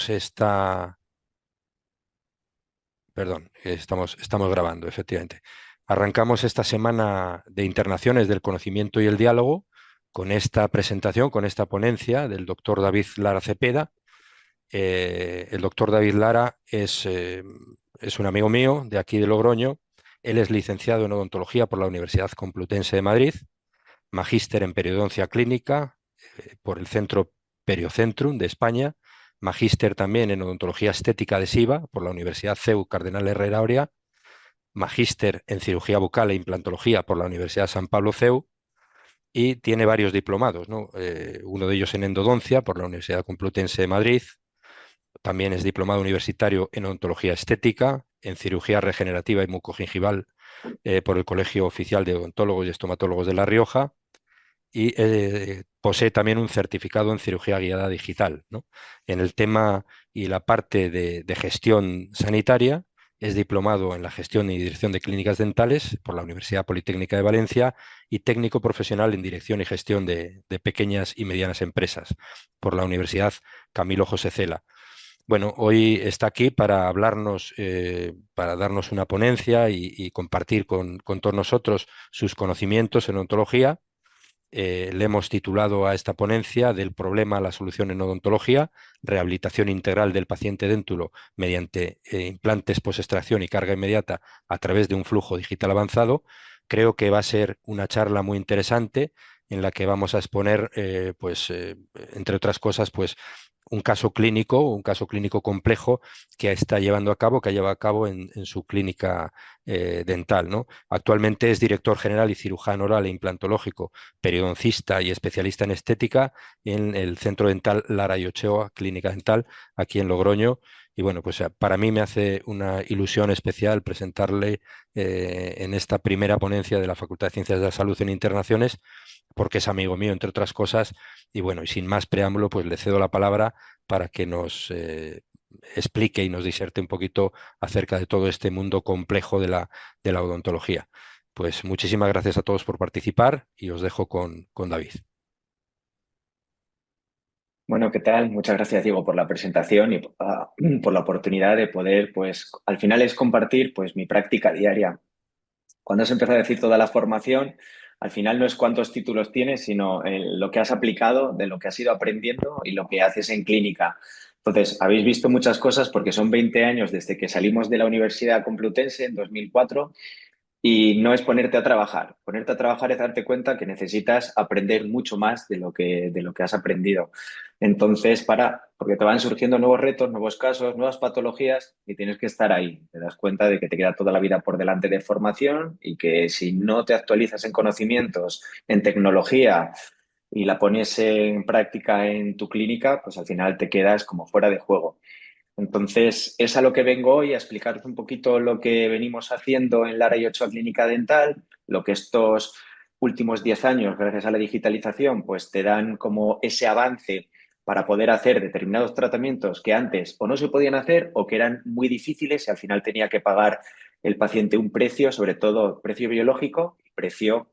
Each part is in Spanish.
esta... Perdón, estamos grabando, efectivamente. Arrancamos esta semana de internaciones del conocimiento y el diálogo con esta presentación, con esta ponencia del doctor David Lara Cepeda. El doctor David Lara es un amigo mío de aquí de Logroño. Él es licenciado en odontología por la Universidad Complutense de Madrid, magíster en periodoncia clínica por el Centro Periocentrum de España, magíster también en odontología estética adhesiva por la Universidad CEU Cardenal Herrera Oria, magíster en cirugía bucal e implantología por la Universidad San Pablo CEU y tiene varios diplomados, ¿no? Uno de ellos en endodoncia por la Universidad Complutense de Madrid. También es diplomado universitario en odontología estética, en cirugía regenerativa y mucogingival por el Colegio Oficial de Odontólogos y Estomatólogos de La Rioja, y posee también un certificado en cirugía guiada digital, ¿no? En el tema y la parte de gestión sanitaria, es diplomado en la gestión y dirección de clínicas dentales por la Universidad Politécnica de Valencia y técnico profesional en dirección y gestión de pequeñas y medianas empresas por la Universidad Camilo José Cela. Bueno, hoy está aquí para hablarnos, para darnos una ponencia y compartir con todos nosotros sus conocimientos en odontología. Le hemos titulado a esta ponencia del problema a la solución en odontología, rehabilitación integral del paciente déntulo mediante implantes post-extracción y carga inmediata a través de un flujo digital avanzado. Creo que va a ser una charla muy interesante en la que vamos a exponer, entre otras cosas, pues un caso clínico complejo que está llevando a cabo, que ha llevado a cabo en su clínica dental, ¿no? Actualmente es director general y cirujano oral e implantológico, periodoncista y especialista en estética en el Centro Dental Lara y Ochoa, Clínica Dental, aquí en Logroño. Y bueno, pues para mí me hace una ilusión especial presentarle en esta primera ponencia de la Facultad de Ciencias de la Salud en Internaciones, porque es amigo mío, entre otras cosas. Y bueno, y sin más preámbulo, pues le cedo la palabra para que nos explique y nos diserte un poquito acerca de todo este mundo complejo de la odontología. Pues muchísimas gracias a todos por participar y os dejo con David. Bueno, ¿qué tal? Muchas gracias, Diego, por la presentación y por la oportunidad de poder, pues, al final es compartir, pues, mi práctica diaria. Cuando has empezado a decir toda la formación, al final no es cuántos títulos tienes, sino lo que has aplicado, de lo que has ido aprendiendo y lo que haces en clínica. Entonces, habéis visto muchas cosas porque son 20 años desde que salimos de la Universidad Complutense en 2004. Y no es ponerte a trabajar. Ponerte a trabajar es darte cuenta que necesitas aprender mucho más de lo que has aprendido. Entonces, porque te van surgiendo nuevos retos, nuevos casos, nuevas patologías y tienes que estar ahí. Te das cuenta de que te queda toda la vida por delante de formación y que si no te actualizas en conocimientos, en tecnología y la pones en práctica en tu clínica, pues al final te quedas como fuera de juego. Entonces, es a lo que vengo hoy, a explicaros un poquito lo que venimos haciendo en Lara y Ochoa Clínica Dental, lo que estos últimos 10 años, gracias a la digitalización, pues te dan como ese avance para poder hacer determinados tratamientos que antes o no se podían hacer o que eran muy difíciles y al final tenía que pagar el paciente un precio, sobre todo precio biológico, precio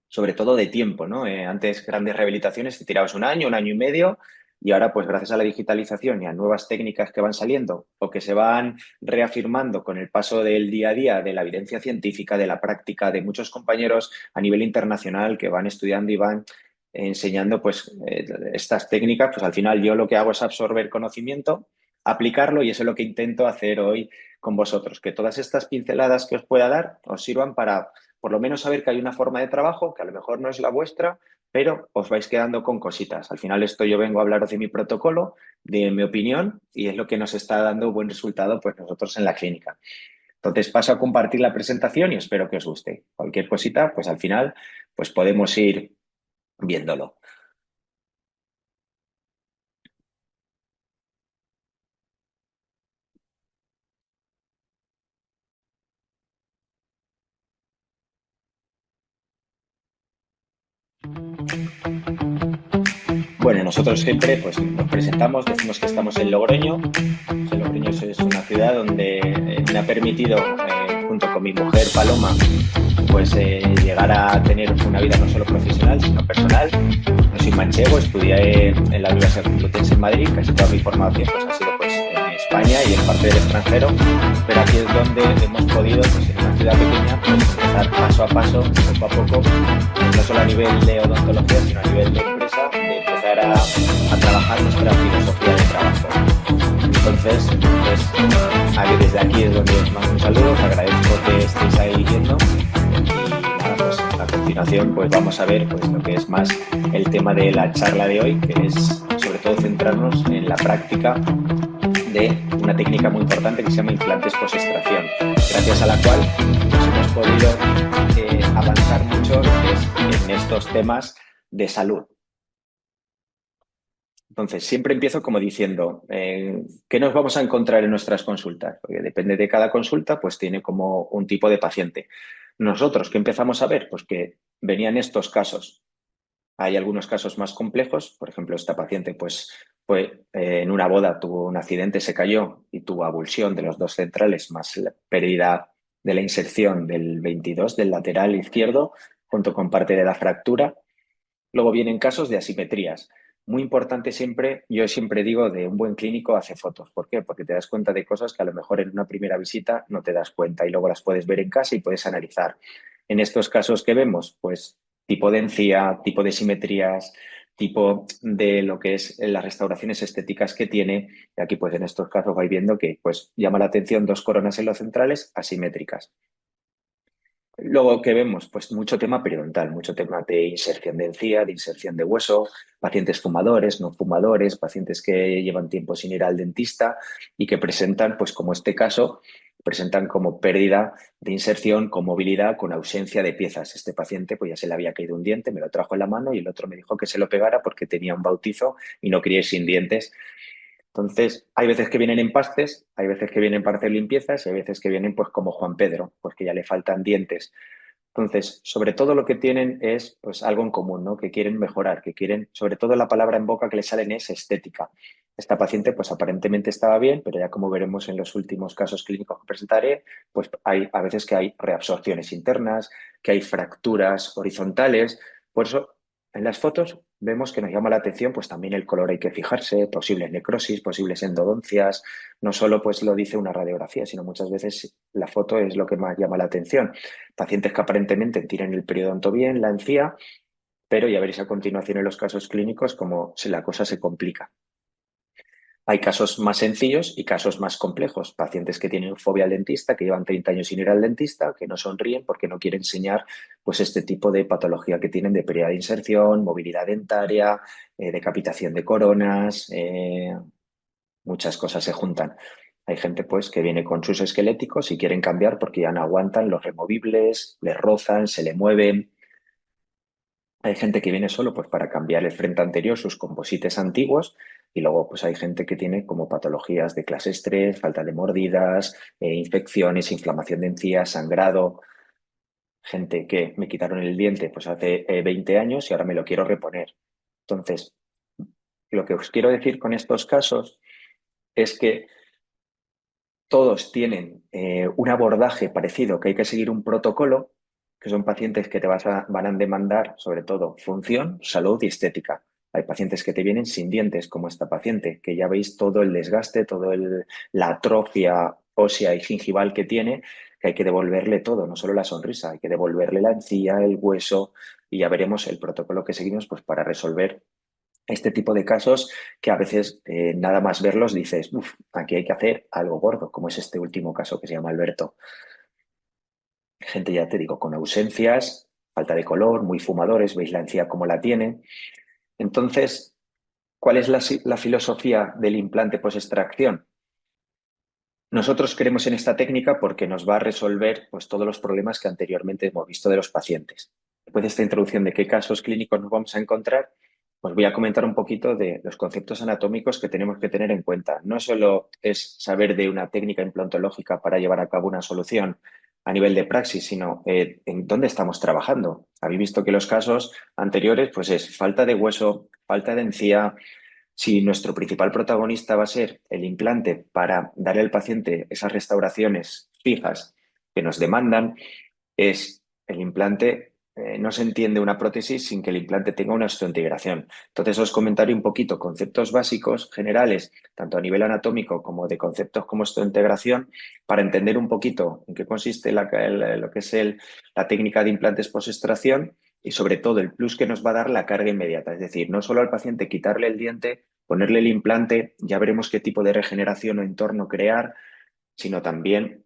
sobre todo de tiempo, ¿no? Antes grandes rehabilitaciones te tirabas un año y medio, y ahora pues gracias a la digitalización y a nuevas técnicas que van saliendo o que se van reafirmando con el paso del día a día, de la evidencia científica, de la práctica, de muchos compañeros a nivel internacional que van estudiando y van enseñando pues estas técnicas, pues al final yo lo que hago es absorber conocimiento, aplicarlo y eso es lo que intento hacer hoy con vosotros, que todas estas pinceladas que os pueda dar os sirvan para por lo menos saber que hay una forma de trabajo que a lo mejor no es la vuestra, pero os vais quedando con cositas. Al final esto yo vengo a hablaros de mi protocolo, de mi opinión, y es lo que nos está dando buen resultado pues nosotros en la clínica. Entonces paso a compartir la presentación y espero que os guste. Cualquier cosita, pues al final pues podemos ir viéndolo. Bueno, nosotros siempre pues, nos presentamos, decimos que estamos en Logroño. Logroño es una ciudad donde me ha permitido, junto con mi mujer Paloma, pues llegar a tener una vida no solo profesional, sino personal. No soy manchego, estudié en la Universidad Complutense en Madrid, casi toda mi formación pues, ha sido pues, España y en parte del extranjero, pero aquí es donde hemos podido, pues, en una ciudad pequeña, pues, empezar paso a paso, poco a poco, no solo a nivel de odontología, sino a nivel de empresa, de empezar a trabajar nuestra filosofía de trabajo. Entonces, pues, desde aquí es donde os mando un saludo, os agradezco que estéis ahí viendo y nada, pues a continuación pues vamos a ver pues lo que es más el tema de la charla de hoy, que es sobre todo centrarnos en la práctica de una técnica muy importante que se llama implantes post-extracción, gracias a la cual pues, hemos podido avanzar mucho en estos temas de salud. Entonces, siempre empiezo como diciendo, ¿qué nos vamos a encontrar en nuestras consultas? Porque depende de cada consulta, pues tiene como un tipo de paciente. Nosotros, ¿qué empezamos a ver? Pues que venían estos casos. Hay algunos casos más complejos. Por ejemplo, esta paciente, pues, fue en una boda, tuvo un accidente, se cayó y tuvo avulsión de los dos centrales, más la pérdida de la inserción del 22 del lateral izquierdo, junto con parte de la fractura. Luego vienen casos de asimetrías. Muy importante siempre, yo siempre digo, de un buen clínico hace fotos. ¿Por qué? Porque te das cuenta de cosas que a lo mejor en una primera visita no te das cuenta y luego las puedes ver en casa y puedes analizar. En estos casos que vemos, pues tipo de encía, tipo de simetrías, tipo de lo que es las restauraciones estéticas que tiene. Y aquí pues en estos casos vais viendo que pues llama la atención dos coronas en los centrales asimétricas. Luego, ¿qué vemos? Pues mucho tema periodontal, mucho tema de inserción de encía, de inserción de hueso, pacientes fumadores, no fumadores, pacientes que llevan tiempo sin ir al dentista y que presentan, pues como este caso, presentan como pérdida de inserción, con movilidad, con ausencia de piezas. Este paciente, pues ya se le había caído un diente, me lo trajo en la mano y el otro me dijo que se lo pegara porque tenía un bautizo y no quería ir sin dientes. Entonces, hay veces que vienen empastes, hay veces que vienen para hacer limpiezas y hay veces que vienen pues como Juan Pedro, pues que ya le faltan dientes. Entonces, sobre todo lo que tienen es pues algo en común, ¿no? Que quieren mejorar, que quieren, sobre todo la palabra en boca que les salen es estética. Esta paciente pues aparentemente estaba bien, pero ya como veremos en los últimos casos clínicos que presentaré, pues hay a veces que hay reabsorciones internas, que hay fracturas horizontales. Por eso en las fotos vemos que nos llama la atención, pues también el color hay que fijarse, posibles necrosis, posibles endodoncias, no solo pues lo dice una radiografía, sino muchas veces la foto es lo que más llama la atención. Pacientes que aparentemente tienen el periodonto bien, la encía, pero ya veréis a continuación en los casos clínicos cómo la cosa se complica. Hay casos más sencillos y casos más complejos. Pacientes que tienen fobia al dentista, que llevan 30 años sin ir al dentista, que no sonríen porque no quieren enseñar pues, este tipo de patología que tienen de pérdida de inserción, movilidad dentaria, decapitación de coronas, muchas cosas se juntan. Hay gente pues que viene con sus esqueléticos y quieren cambiar porque ya no aguantan los removibles, les rozan, se le mueven. Hay gente que viene solo pues para cambiar el frente anterior, sus composites antiguos, y luego pues hay gente que tiene como patologías de clase 3, falta de mordidas, infecciones, inflamación de encías, sangrado. Gente que me quitaron el diente pues hace 20 años y ahora me lo quiero reponer. Entonces, lo que os quiero decir con estos casos es que todos tienen un abordaje parecido, que hay que seguir un protocolo, que son pacientes que van a demandar sobre todo función, salud y estética. Hay pacientes que te vienen sin dientes, como esta paciente, que ya veis todo el desgaste, toda la atrofia ósea y gingival que tiene, que hay que devolverle todo, no solo la sonrisa, hay que devolverle la encía, el hueso, y ya veremos el protocolo que seguimos pues, para resolver este tipo de casos que a veces nada más verlos dices, uff, aquí hay que hacer algo gordo, como es este último caso que se llama Alberto. Gente, ya te digo, con ausencias, falta de color, muy fumadores, veis la encía como la tiene. Entonces, ¿cuál es la filosofía del implante post-extracción? Nosotros creemos en esta técnica porque nos va a resolver pues, todos los problemas que anteriormente hemos visto de los pacientes. Después de esta introducción de qué casos clínicos nos vamos a encontrar, os voy a comentar un poquito de los conceptos anatómicos que tenemos que tener en cuenta. No solo es saber de una técnica implantológica para llevar a cabo una solución a nivel de praxis, sino en dónde estamos trabajando. Habéis visto que los casos anteriores pues es falta de hueso, falta de encía. Si nuestro principal protagonista va a ser el implante para darle al paciente esas restauraciones fijas que nos demandan, es el implante no se entiende una prótesis sin que el implante tenga una osteointegración. Entonces os comentaré un poquito conceptos básicos generales, tanto a nivel anatómico como de conceptos como osteointegración, para entender un poquito en qué consiste lo que es la técnica de implantes post-extracción y sobre todo el plus que nos va a dar la carga inmediata. Es decir, no solo al paciente quitarle el diente, ponerle el implante, ya veremos qué tipo de regeneración o entorno crear, sino también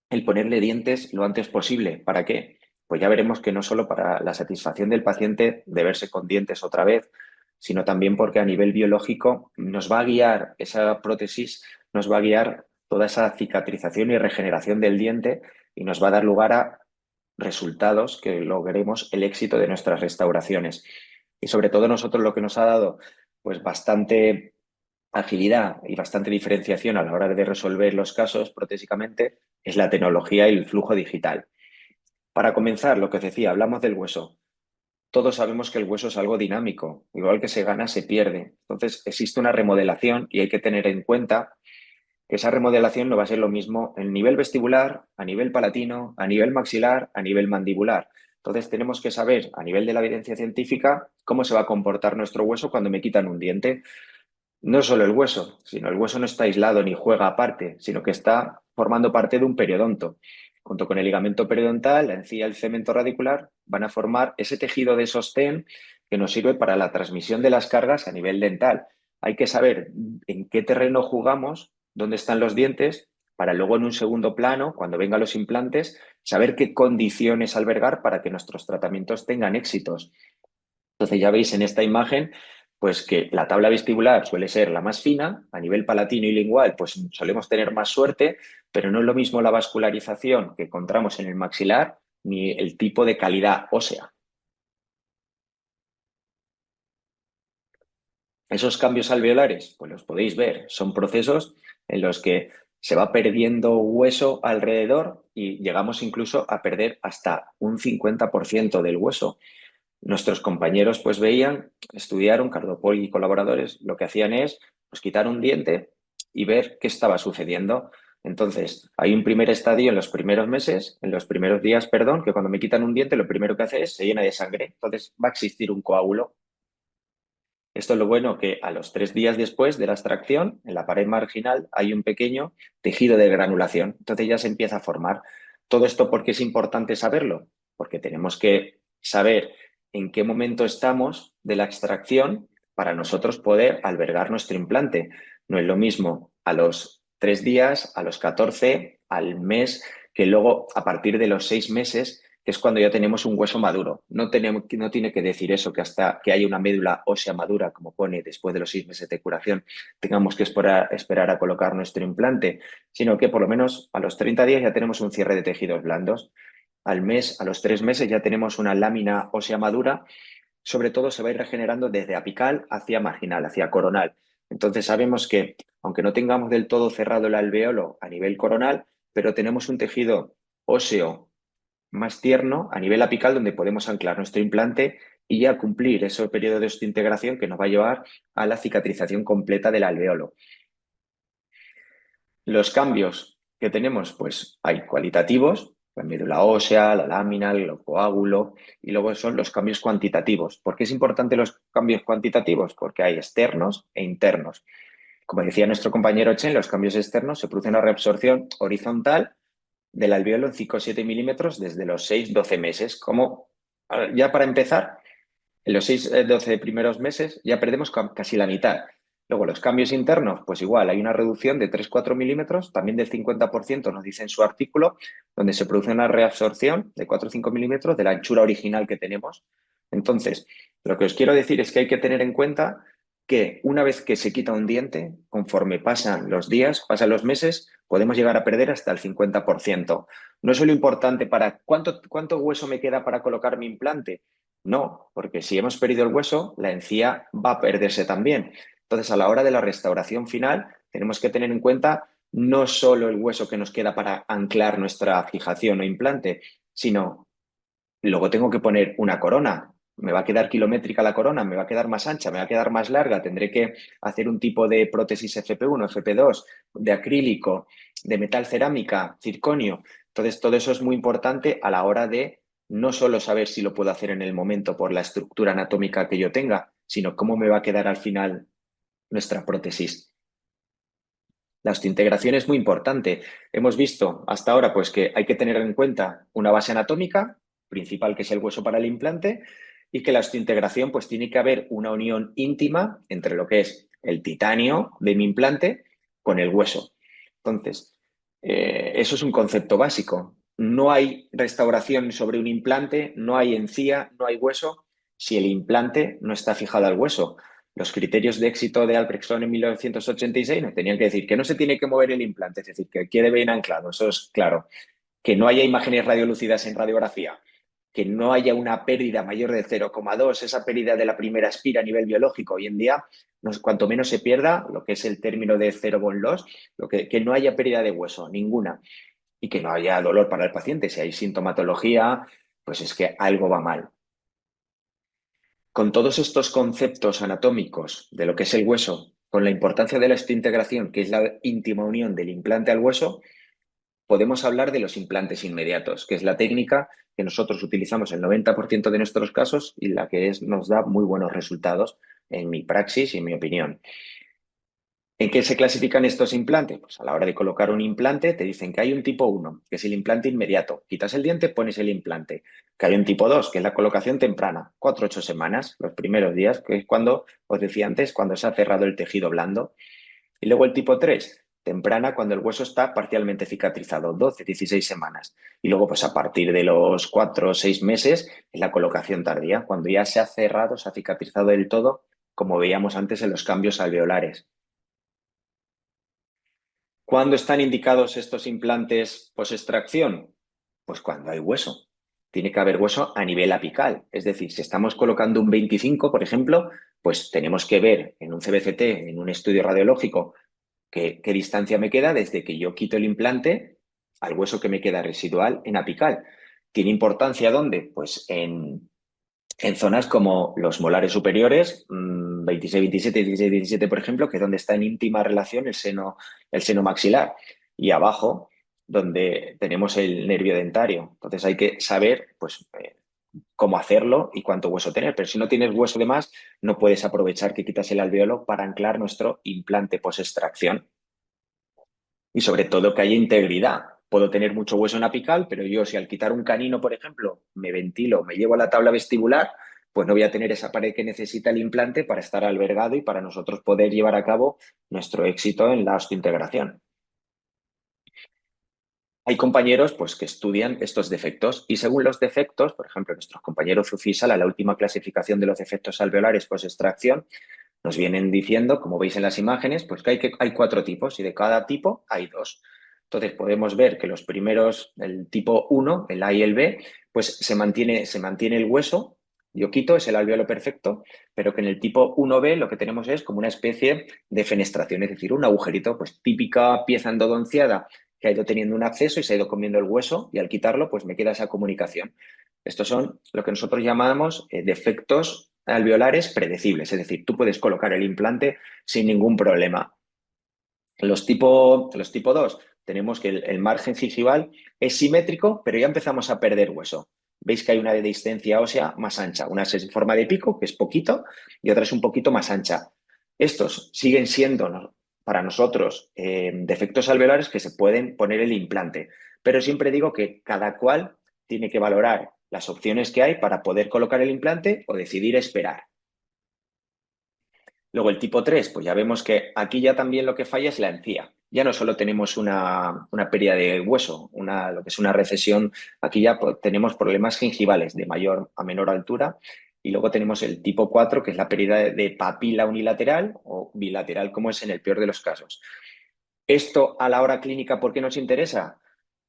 el ponerle dientes lo antes posible. ¿Para qué? Pues ya veremos que no solo para la satisfacción del paciente de verse con dientes otra vez, sino también porque a nivel biológico nos va a guiar esa prótesis, nos va a guiar toda esa cicatrización y regeneración del diente y nos va a dar lugar a resultados que logremos el éxito de nuestras restauraciones. Y sobre todo nosotros lo que nos ha dado pues bastante agilidad y bastante diferenciación a la hora de resolver los casos protésicamente es la tecnología y el flujo digital. Para comenzar, lo que os decía, hablamos del hueso. Todos sabemos que el hueso es algo dinámico, igual que se gana, se pierde. Entonces, existe una remodelación y hay que tener en cuenta que esa remodelación no va a ser lo mismo en nivel vestibular, a nivel palatino, a nivel maxilar, a nivel mandibular. Entonces, tenemos que saber, a nivel de la evidencia científica, cómo se va a comportar nuestro hueso cuando me quitan un diente. No solo el hueso, sino el hueso no está aislado ni juega aparte, sino que está formando parte de un periodonto. Junto con el ligamento periodontal, la encía y el cemento radicular van a formar ese tejido de sostén que nos sirve para la transmisión de las cargas a nivel dental. Hay que saber en qué terreno jugamos, dónde están los dientes, para luego en un segundo plano, cuando vengan los implantes, saber qué condiciones albergar para que nuestros tratamientos tengan éxitos. Entonces ya veis en esta imagen pues que la tabla vestibular suele ser la más fina, a nivel palatino y lingual pues solemos tener más suerte, pero no es lo mismo la vascularización que encontramos en el maxilar ni el tipo de calidad ósea. Esos cambios alveolares, pues los podéis ver, son procesos en los que se va perdiendo hueso alrededor y llegamos incluso a perder hasta un 50% del hueso. Nuestros compañeros pues veían, estudiaron, Cardopol y colaboradores, lo que hacían es pues, quitar un diente y ver qué estaba sucediendo. Entonces, hay un primer estadio en los primeros meses, en los primeros días, perdón, que cuando me quitan un diente lo primero que hace es se llena de sangre. Entonces va a existir un coágulo. Esto es lo bueno que a los 3 días después de la extracción, en la pared marginal hay un pequeño tejido de granulación. Entonces ya se empieza a formar. Todo esto, ¿por qué es importante saberlo? Porque tenemos que saber en qué momento estamos de la extracción para nosotros poder albergar nuestro implante. No es lo mismo a los 3 días, a los 14, al mes, que luego a partir de los 6 meses que es cuando ya tenemos un hueso maduro. No tiene que decir eso, que hasta que haya una médula ósea madura, como pone después de los 6 meses de curación, tengamos que esperar a colocar nuestro implante, sino que por lo menos a los 30 días ya tenemos un cierre de tejidos blandos. Al mes, a los 3 meses ya tenemos una lámina ósea madura. Sobre todo se va a ir regenerando desde apical hacia marginal, hacia coronal. Entonces sabemos que, aunque no tengamos del todo cerrado el alveolo a nivel coronal, pero tenemos un tejido óseo más tierno a nivel apical donde podemos anclar nuestro implante y ya cumplir ese periodo de osteointegración que nos va a llevar a la cicatrización completa del alveolo. Los cambios que tenemos, pues hay cualitativos, la médula ósea, la lámina, el coágulo, y luego son los cambios cuantitativos. ¿Por qué es importante los cambios cuantitativos? Porque hay externos e internos. Como decía nuestro compañero Chen, los cambios externos se produce una reabsorción horizontal del alveolo en 5 o 7 milímetros desde los 6-12 meses. Como ya para empezar, en los 6-12 primeros meses ya perdemos casi la mitad. Luego, los cambios internos, pues igual, hay una reducción de 3-4 milímetros, también del 50%, nos dice en su artículo, donde se produce una reabsorción de 4 o 5 milímetros de la anchura original que tenemos. Entonces, lo que os quiero decir es que hay que tener en cuenta que una vez que se quita un diente, conforme pasan los días, pasan los meses, podemos llegar a perder hasta el 50%. No es lo importante para cuánto hueso me queda para colocar mi implante. No, porque si hemos perdido el hueso, la encía va a perderse también. Entonces, a la hora de la restauración final, tenemos que tener en cuenta no solo el hueso que nos queda para anclar nuestra fijación o implante, sino luego tengo que poner una corona. Me va a quedar kilométrica la corona, me va a quedar más ancha, me va a quedar más larga, tendré que hacer un tipo de prótesis FP1, FP2, de acrílico, de metal cerámica, circonio. Entonces, todo eso es muy importante a la hora de no solo saber si lo puedo hacer en el momento por la estructura anatómica que yo tenga, sino cómo me va a quedar al final nuestra prótesis. La osteointegración es muy importante. Hemos visto hasta ahora pues, que hay que tener en cuenta una base anatómica principal, que es el hueso para el implante, y que la osteointegración pues, tiene que haber una unión íntima entre lo que es el titanio de mi implante con el hueso. Entonces, eso es un concepto básico. No hay restauración sobre un implante, no hay encía, no hay hueso, si el implante no está fijado al hueso. Los criterios de éxito de Albrechtson en 1986 nos tenían que decir que no se tiene que mover el implante, es decir, que quede bien anclado, eso es claro. Que no haya imágenes radiolúcidas en radiografía, que no haya una pérdida mayor de 0,2, esa pérdida de la primera espira a nivel biológico. Hoy en día, cuanto menos se pierda, lo que es el término de zero bone loss, que no haya pérdida de hueso, ninguna, y que no haya dolor para el paciente. Si hay sintomatología, pues es que algo va mal. Con todos estos conceptos anatómicos de lo que es el hueso, con la importancia de la osteointegración, que es la íntima unión del implante al hueso, podemos hablar de los implantes inmediatos, que es la técnica que nosotros utilizamos en el 90% de nuestros casos y la que nos da muy buenos resultados en mi praxis y en mi opinión. ¿En qué se clasifican estos implantes? Pues a la hora de colocar un implante te dicen que hay un tipo 1, que es el implante inmediato. Quitas el diente, pones el implante. Que hay un tipo 2, que es la colocación temprana, 4 o 8 semanas, los primeros días, que es cuando, os decía antes, cuando se ha cerrado el tejido blando. Y luego el tipo 3, temprana, cuando el hueso está parcialmente cicatrizado, 12, 16 semanas. Y luego, pues a partir de los 4 o 6 meses, es la colocación tardía, cuando ya se ha cerrado, se ha cicatrizado del todo, como veíamos antes en los cambios alveolares. ¿Cuándo están indicados estos implantes post-extracción? Pues cuando hay hueso. Tiene que haber hueso a nivel apical. Es decir, si estamos colocando un 25, por ejemplo, pues tenemos que ver en un CBCT, en un estudio radiológico, qué distancia me queda desde que yo quito el implante al hueso que me queda residual en apical. ¿Tiene importancia dónde? Pues en zonas como los molares superiores, 26, 27, 16, 17, por ejemplo, que es donde está en íntima relación el seno maxilar. Y abajo, donde tenemos el nervio dentario. Entonces hay que saber, pues, cómo hacerlo y cuánto hueso tener. Pero si no tienes hueso de más, no puedes aprovechar que quitas el alveolo para anclar nuestro implante post-extracción. Y sobre todo que haya integridad. Puedo tener mucho hueso en apical, pero yo si al quitar un canino, por ejemplo, me ventilo, me llevo a la tabla vestibular, pues no voy a tener esa pared que necesita el implante para estar albergado y para nosotros poder llevar a cabo nuestro éxito en la osteointegración. Hay compañeros pues, que estudian estos defectos y según los defectos, por ejemplo, nuestros compañeros Zufisa, la última clasificación de los defectos alveolares post-extracción, nos vienen diciendo, como veis en las imágenes, pues que hay 4 tipos y de cada tipo hay 2. Entonces podemos ver que los primeros, el tipo 1, el A y el B, pues se mantiene el hueso, yo quito, es el alveolo perfecto, pero que en el tipo 1B lo que tenemos es como una especie de fenestración, es decir, un agujerito, pues típica pieza endodonciada que ha ido teniendo un acceso y se ha ido comiendo el hueso y al quitarlo pues me queda esa comunicación. Estos son lo que nosotros llamamos defectos alveolares predecibles, es decir, tú puedes colocar el implante sin ningún problema. Los tipo 2 tenemos que el margen gingival es simétrico, pero ya empezamos a perder hueso. Veis que hay una distancia ósea más ancha. Una es en forma de pico, que es poquito, y otra es un poquito más ancha. Estos siguen siendo para nosotros defectos alveolares que se pueden poner el implante, pero siempre digo que cada cual tiene que valorar las opciones que hay para poder colocar el implante o decidir esperar. Luego el tipo 3, pues ya vemos que aquí ya también lo que falla es la encía. Ya no solo tenemos una pérdida de hueso, lo que es una recesión, aquí ya tenemos problemas gingivales de mayor a menor altura. Y luego tenemos el tipo 4, que es la pérdida de papila unilateral o bilateral, como es en el peor de los casos. Esto a la hora clínica, ¿por qué nos interesa?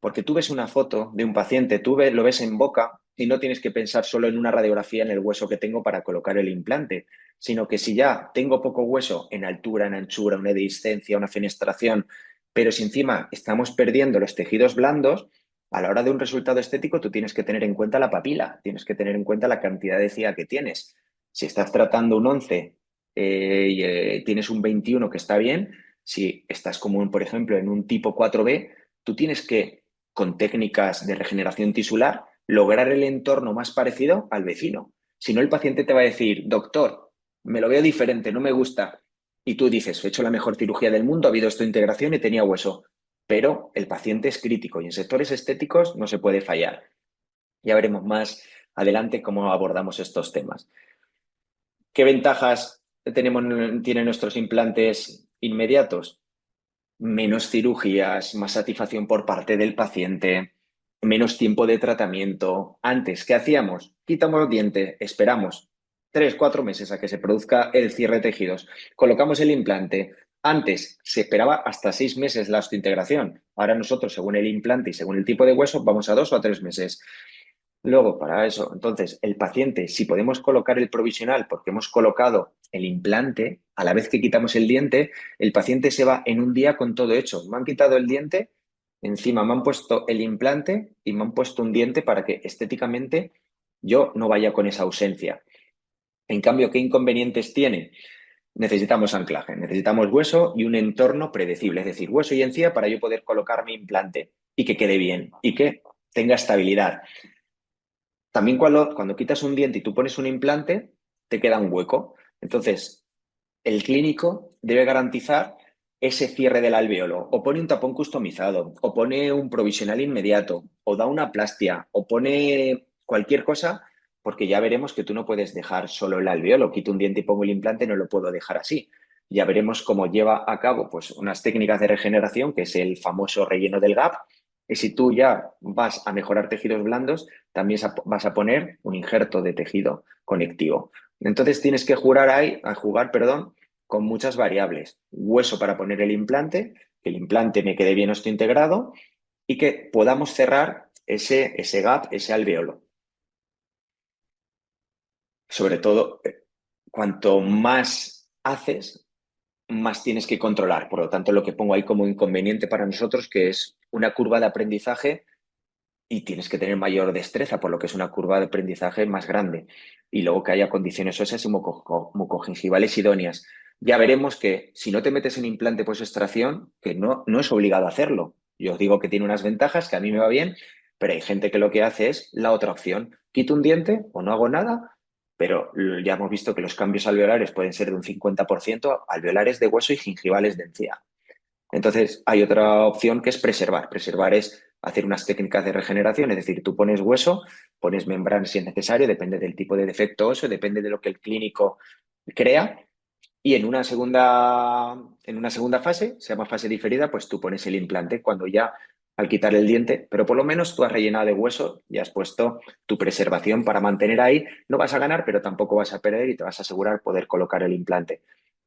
Porque tú ves una foto de un paciente, lo ves en boca y no tienes que pensar solo en una radiografía en el hueso que tengo para colocar el implante, sino que si ya tengo poco hueso en altura, en anchura, una dehiscencia, una fenestración, pero si encima estamos perdiendo los tejidos blandos, a la hora de un resultado estético tú tienes que tener en cuenta la papila, tienes que tener en cuenta la cantidad de encía que tienes. Si estás tratando un 11 y tienes un 21 que está bien, si estás como, por ejemplo, en un tipo 4B, tú tienes que, con técnicas de regeneración tisular, lograr el entorno más parecido al vecino. Si no, el paciente te va a decir, doctor, me lo veo diferente, no me gusta. Y tú dices, he hecho la mejor cirugía del mundo, ha habido esta integración y tenía hueso. Pero el paciente es crítico y en sectores estéticos no se puede fallar. Ya veremos más adelante cómo abordamos estos temas. ¿Qué ventajas tienen nuestros implantes inmediatos? Menos cirugías, más satisfacción por parte del paciente, menos tiempo de tratamiento. Antes, ¿qué hacíamos? Quitamos el diente, esperamos 3, 4 meses a que se produzca el cierre de tejidos, colocamos el implante. Antes se esperaba hasta 6 meses la osteointegración. Ahora nosotros, según el implante y según el tipo de hueso, vamos a 2 o a 3 meses. Luego, para eso, entonces, el paciente, si podemos colocar el provisional porque hemos colocado el implante, a la vez que quitamos el diente, el paciente se va en un día con todo hecho. Me han quitado el diente, encima me han puesto el implante y me han puesto un diente para que estéticamente yo no vaya con esa ausencia. En cambio, ¿qué inconvenientes tiene? Necesitamos anclaje, necesitamos hueso y un entorno predecible, es decir, hueso y encía para yo poder colocar mi implante y que quede bien y que tenga estabilidad. También cuando quitas un diente y tú pones un implante, te queda un hueco. Entonces, el clínico debe garantizar ese cierre del alvéolo, o pone un tapón customizado, o pone un provisional inmediato, o da una plastia, o pone cualquier cosa, porque ya veremos que tú no puedes dejar solo el alvéolo. Quito un diente y pongo el implante, no lo puedo dejar así. Ya veremos cómo lleva a cabo pues, unas técnicas de regeneración, que es el famoso relleno del gap. Y si tú ya vas a mejorar tejidos blandos, también vas a poner un injerto de tejido conectivo. Entonces tienes que jugar, perdón, con muchas variables. Hueso para poner el implante, que el implante me quede bien osteointegrado y que podamos cerrar ese gap, ese alvéolo. Sobre todo, cuanto más haces, más tienes que controlar. Por lo tanto, lo que pongo ahí como inconveniente para nosotros, que es una curva de aprendizaje y tienes que tener mayor destreza, por lo que es una curva de aprendizaje más grande. Y luego que haya condiciones óseas y mucogingivales idóneas. Ya veremos que si no te metes en implante post-extracción, que no es obligado a hacerlo. Yo os digo que tiene unas ventajas, que a mí me va bien, pero hay gente que lo que hace es la otra opción. Quito un diente o no hago nada, pero ya hemos visto que los cambios alveolares pueden ser de un 50%, alveolares de hueso y gingivales de encía. Entonces, hay otra opción que es preservar. Preservar es hacer unas técnicas de regeneración, es decir, tú pones hueso, pones membrana si es necesario, depende del tipo de defecto óseo, depende de lo que el clínico crea. Y en una segunda fase, se llama fase diferida, pues tú pones el implante cuando ya al quitar el diente, pero por lo menos tú has rellenado de hueso y has puesto tu preservación para mantener ahí. No vas a ganar, pero tampoco vas a perder y te vas a asegurar poder colocar el implante.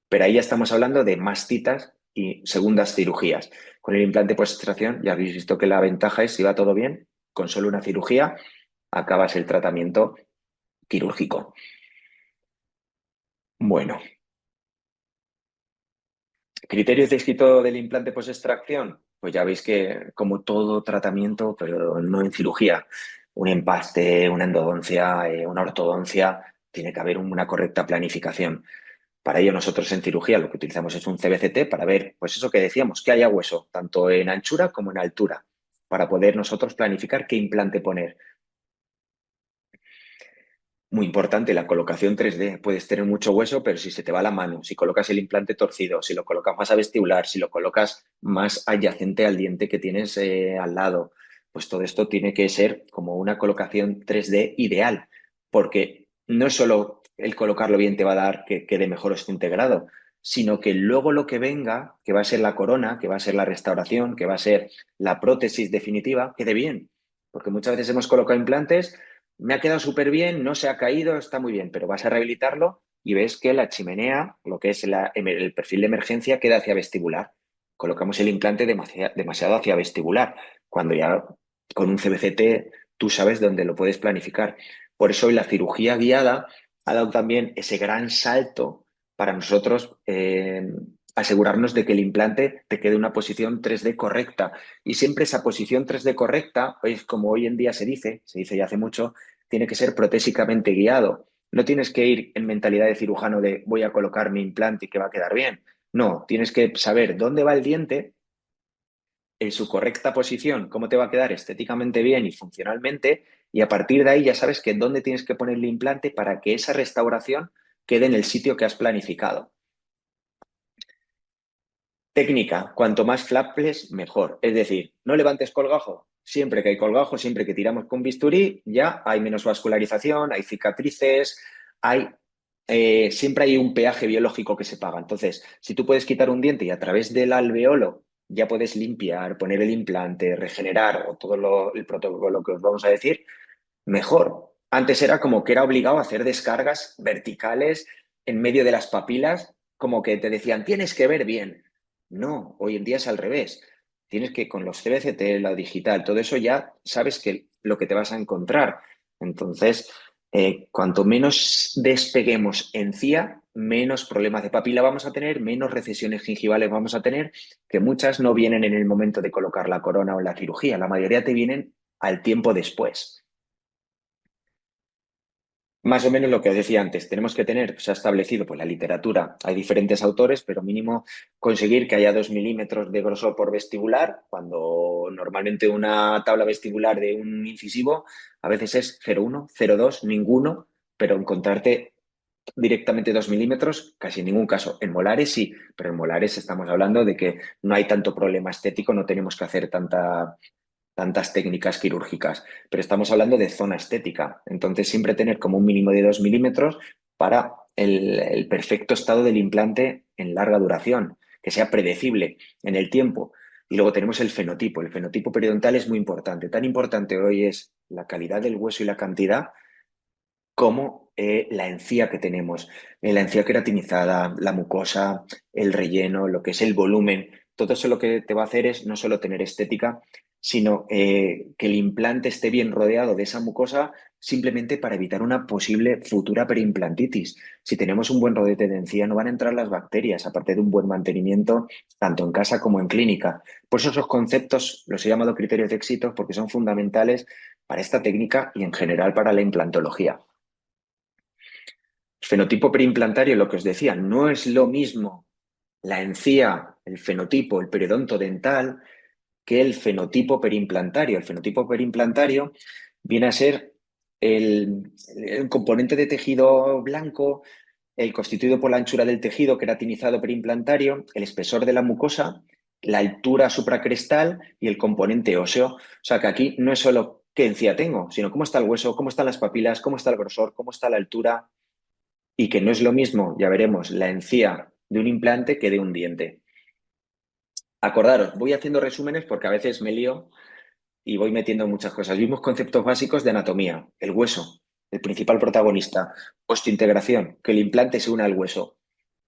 Pero ahí ya estamos hablando de mastitas y segundas cirugías. Con el implante post-extracción ya habéis visto que la ventaja es, si va todo bien, con solo una cirugía acabas el tratamiento quirúrgico. Bueno, criterios de éxito del implante post-extracción, pues ya veis que como todo tratamiento, pero no en cirugía, un empaste, una endodoncia, una ortodoncia, tiene que haber una correcta planificación. Para ello nosotros en cirugía lo que utilizamos es un CBCT para ver, pues eso que decíamos, que haya hueso, tanto en anchura como en altura, para poder nosotros planificar qué implante poner. Muy importante, la colocación 3D. Puedes tener mucho hueso, pero si se te va la mano, si colocas el implante torcido, si lo colocas más a vestibular, si lo colocas más adyacente al diente que tienes al lado, pues todo esto tiene que ser como una colocación 3D ideal, porque no es solo el colocarlo bien te va a dar que quede mejor este integrado, sino que luego lo que venga, que va a ser la corona, que va a ser la restauración, que va a ser la prótesis definitiva, quede bien. Porque muchas veces hemos colocado implantes, me ha quedado súper bien, no se ha caído, está muy bien, pero vas a rehabilitarlo y ves que la chimenea, lo que es el perfil de emergencia, queda hacia vestibular. Colocamos el implante demasiado hacia vestibular, cuando ya con un CBCT tú sabes dónde lo puedes planificar. Por eso hoy la cirugía guiada ha dado también ese gran salto para nosotros asegurarnos de que el implante te quede en una posición 3D correcta. Y siempre esa posición 3D correcta, pues como hoy en día se dice ya hace mucho, tiene que ser protésicamente guiado. No tienes que ir en mentalidad de cirujano de voy a colocar mi implante y que va a quedar bien. No, tienes que saber dónde va el diente en su correcta posición, cómo te va a quedar estéticamente bien y funcionalmente, Y a partir de ahí ya sabes que dónde tienes que poner el implante para que esa restauración quede en el sitio que has planificado. Técnica, cuanto más flapless, mejor. Es decir, no levantes colgajo. Siempre que hay colgajo, siempre que tiramos con bisturí, ya hay menos vascularización, hay cicatrices, siempre hay un peaje biológico que se paga. Entonces, si tú puedes quitar un diente y a través del alveolo ya puedes limpiar, poner el implante, regenerar o todo el protocolo que os vamos a decir, mejor. Antes era como que era obligado a hacer descargas verticales en medio de las papilas, como que te decían, tienes que ver bien. No, hoy en día es al revés. Tienes que, con los CBCT, la digital, todo eso ya sabes que lo que te vas a encontrar. Entonces, cuanto menos despeguemos encía, menos problemas de papila vamos a tener, menos recesiones gingivales vamos a tener, que muchas no vienen en el momento de colocar la corona o la cirugía. La mayoría te vienen al tiempo después. Más o menos lo que os decía antes, tenemos que tener, se ha establecido, pues la literatura, hay diferentes autores, pero mínimo conseguir que haya 2 milímetros de grosor por vestibular, cuando normalmente una tabla vestibular de un incisivo a veces es 0,1, 0,2, ninguno, pero encontrarte directamente 2 milímetros, casi en ningún caso. En molares sí, pero en molares estamos hablando de que no hay tanto problema estético, no tenemos que hacer tantas técnicas quirúrgicas, pero estamos hablando de zona estética. Entonces, siempre tener como un mínimo de 2 milímetros para el perfecto estado del implante en larga duración, que sea predecible en el tiempo. Y luego tenemos el fenotipo. El fenotipo periodontal es muy importante. Tan importante hoy es la calidad del hueso y la cantidad como la encía que tenemos, la encía queratinizada, la mucosa, el relleno, lo que es el volumen. Todo eso lo que te va a hacer es no solo tener estética, sino que el implante esté bien rodeado de esa mucosa simplemente para evitar una posible futura preimplantitis. Si tenemos un buen rodete de encía, no van a entrar las bacterias, aparte de un buen mantenimiento, tanto en casa como en clínica. Por eso esos conceptos los he llamado criterios de éxito porque son fundamentales para esta técnica y en general para la implantología. Fenotipo preimplantario, lo que os decía, no es lo mismo la encía, el fenotipo, el periodonto dental, que el fenotipo preimplantario. El fenotipo preimplantario viene a ser el componente de tejido blanco, el constituido por la anchura del tejido queratinizado preimplantario, el espesor de la mucosa, la altura supracrestal y el componente óseo. O sea que aquí no es solo qué encía tengo, sino cómo está el hueso, cómo están las papilas, cómo está el grosor, cómo está la altura, y que no es lo mismo, ya veremos, la encía de un implante que de un diente. Acordaros, voy haciendo resúmenes porque a veces me lío y voy metiendo muchas cosas. Vimos conceptos básicos de anatomía, el hueso, el principal protagonista, osteointegración, que el implante se una al hueso.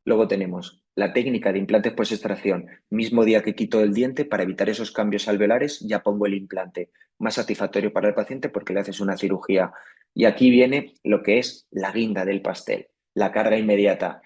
Luego tenemos la técnica de implantes post-extracción. Mismo día que quito el diente, para evitar esos cambios alveolares, ya pongo el implante. Más satisfactorio para el paciente porque le haces una cirugía. Y aquí viene lo que es la guinda del pastel, la carga inmediata.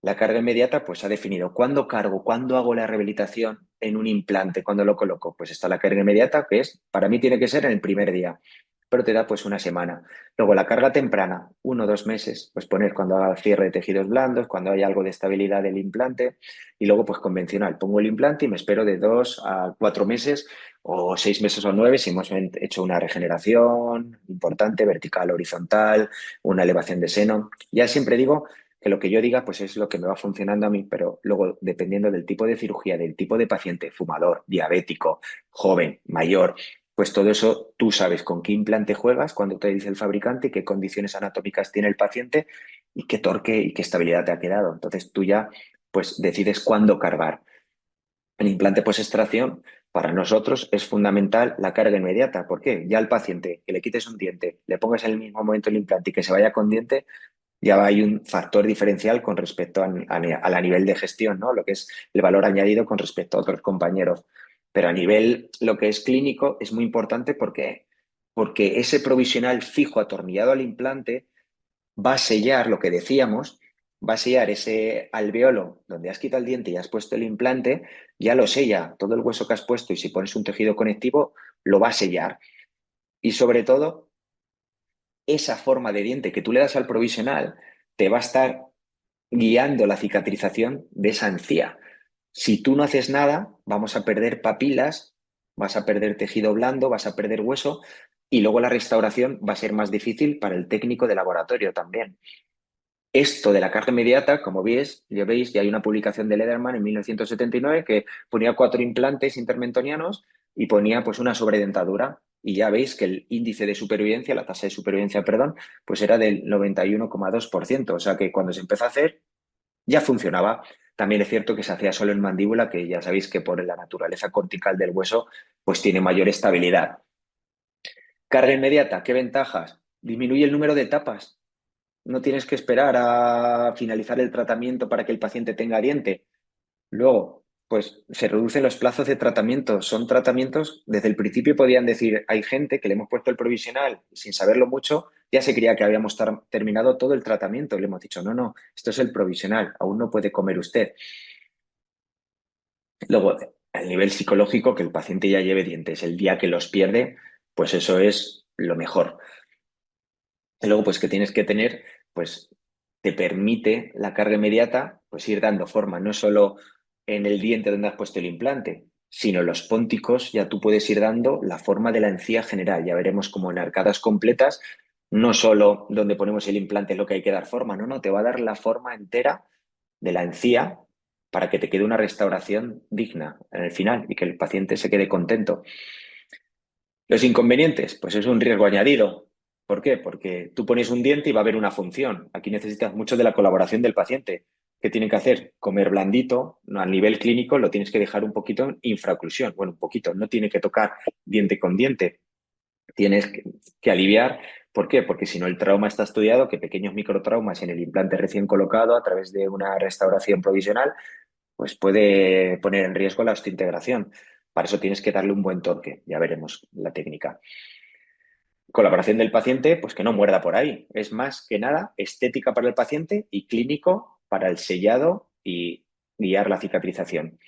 La carga inmediata pues ha definido cuándo cargo, cuándo hago la rehabilitación en un implante, cuándo lo coloco. Pues está la carga inmediata, que es, para mí tiene que ser en el primer día, pero te da pues una semana. Luego la carga temprana, 1 o 2 meses, pues poner cuando haga cierre de tejidos blandos, cuando haya algo de estabilidad del implante. Y luego pues convencional, pongo el implante y me espero de 2 a 4 meses o 6 meses o 9 si hemos hecho una regeneración importante, vertical, horizontal, una elevación de seno. Ya siempre digo que lo que yo diga pues es lo que me va funcionando a mí, pero luego dependiendo del tipo de cirugía, del tipo de paciente, fumador, diabético, joven, mayor, pues todo eso tú sabes con qué implante juegas, cuando te dice el fabricante, qué condiciones anatómicas tiene el paciente y qué torque y qué estabilidad te ha quedado. Entonces tú ya pues decides cuándo cargar. El implante post-extracción para nosotros es fundamental la carga inmediata. ¿Por qué? Ya al paciente que le quites un diente, le pongas en el mismo momento el implante y que se vaya con diente, ya hay un factor diferencial con respecto a la nivel de gestión, ¿no? Lo que es el valor añadido con respecto a otros compañeros. Pero a nivel, lo que es clínico, es muy importante porque ese provisional fijo atornillado al implante va a sellar lo que decíamos, va a sellar ese alveolo donde has quitado el diente y has puesto el implante, ya lo sella todo el hueso que has puesto y si pones un tejido conectivo, lo va a sellar. Y sobre todo, esa forma de diente que tú le das al provisional te va a estar guiando la cicatrización de esa encía. Si tú no haces nada, vamos a perder papilas vas a perder tejido blando, vas a perder hueso y luego la restauración va a ser más difícil para el técnico de laboratorio también. Esto de la carga inmediata, como veis, ya veis, ya hay una publicación de Lederman en 1979 que ponía 4 implantes intermentonianos y ponía pues una sobredentadura. Y ya veis que el índice de supervivencia, la tasa de supervivencia, perdón, pues era del 91,2%. O sea que cuando se empezó a hacer, ya funcionaba. También es cierto que se hacía solo en mandíbula, que ya sabéis que por la naturaleza cortical del hueso, pues tiene mayor estabilidad. Carga inmediata, ¿qué ventajas? Disminuye el número de etapas. No tienes que esperar a finalizar el tratamiento para que el paciente tenga diente. Luego, pues se reducen los plazos de tratamiento. Son tratamientos, desde el principio podían decir, hay gente que le hemos puesto el provisional y sin saberlo mucho, ya se creía que habíamos terminado todo el tratamiento. Le hemos dicho, no, no, esto es el provisional, aún no puede comer usted. Luego, al nivel psicológico, que el paciente ya lleve dientes el día que los pierde, pues eso es lo mejor. Y luego, pues que tienes que tener, pues te permite la carga inmediata, pues ir dando forma, no solo en el diente donde has puesto el implante, sino en los pónticos ya tú puedes ir dando la forma de la encía general. Ya veremos como en arcadas completas, no solo donde ponemos el implante es lo que hay que dar forma, no, no, te va a dar la forma entera de la encía para que te quede una restauración digna en el final y que el paciente se quede contento. Los inconvenientes, pues es un riesgo añadido. ¿Por qué? Porque tú pones un diente y va a haber una función. Aquí necesitas mucho de la colaboración del paciente. ¿Qué tiene que hacer? Comer blandito. No, a nivel clínico lo tienes que dejar un poquito en infraoclusión. Bueno, un poquito. No tiene que tocar diente con diente. Tienes que aliviar. ¿Por qué? Porque si no el trauma está estudiado, que pequeños microtraumas en el implante recién colocado a través de una restauración provisional pues puede poner en riesgo la osteointegración. Para eso tienes que darle un buen torque, ya veremos la técnica. Colaboración del paciente, pues que no muerda por ahí. Es más que nada estética para el paciente y clínico para el sellado y guiar la cicatrización.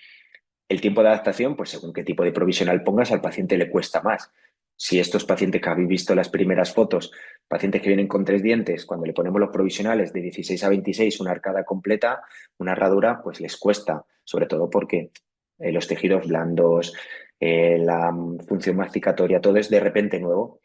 El tiempo de adaptación, pues según qué tipo de provisional pongas, al paciente le cuesta más. Si estos pacientes que habéis visto las primeras fotos, pacientes que vienen con 3 dientes, cuando le ponemos los provisionales de 16 a 26, una arcada completa, una herradura, pues les cuesta, sobre todo porque los tejidos blandos, la función masticatoria, todo es de repente nuevo.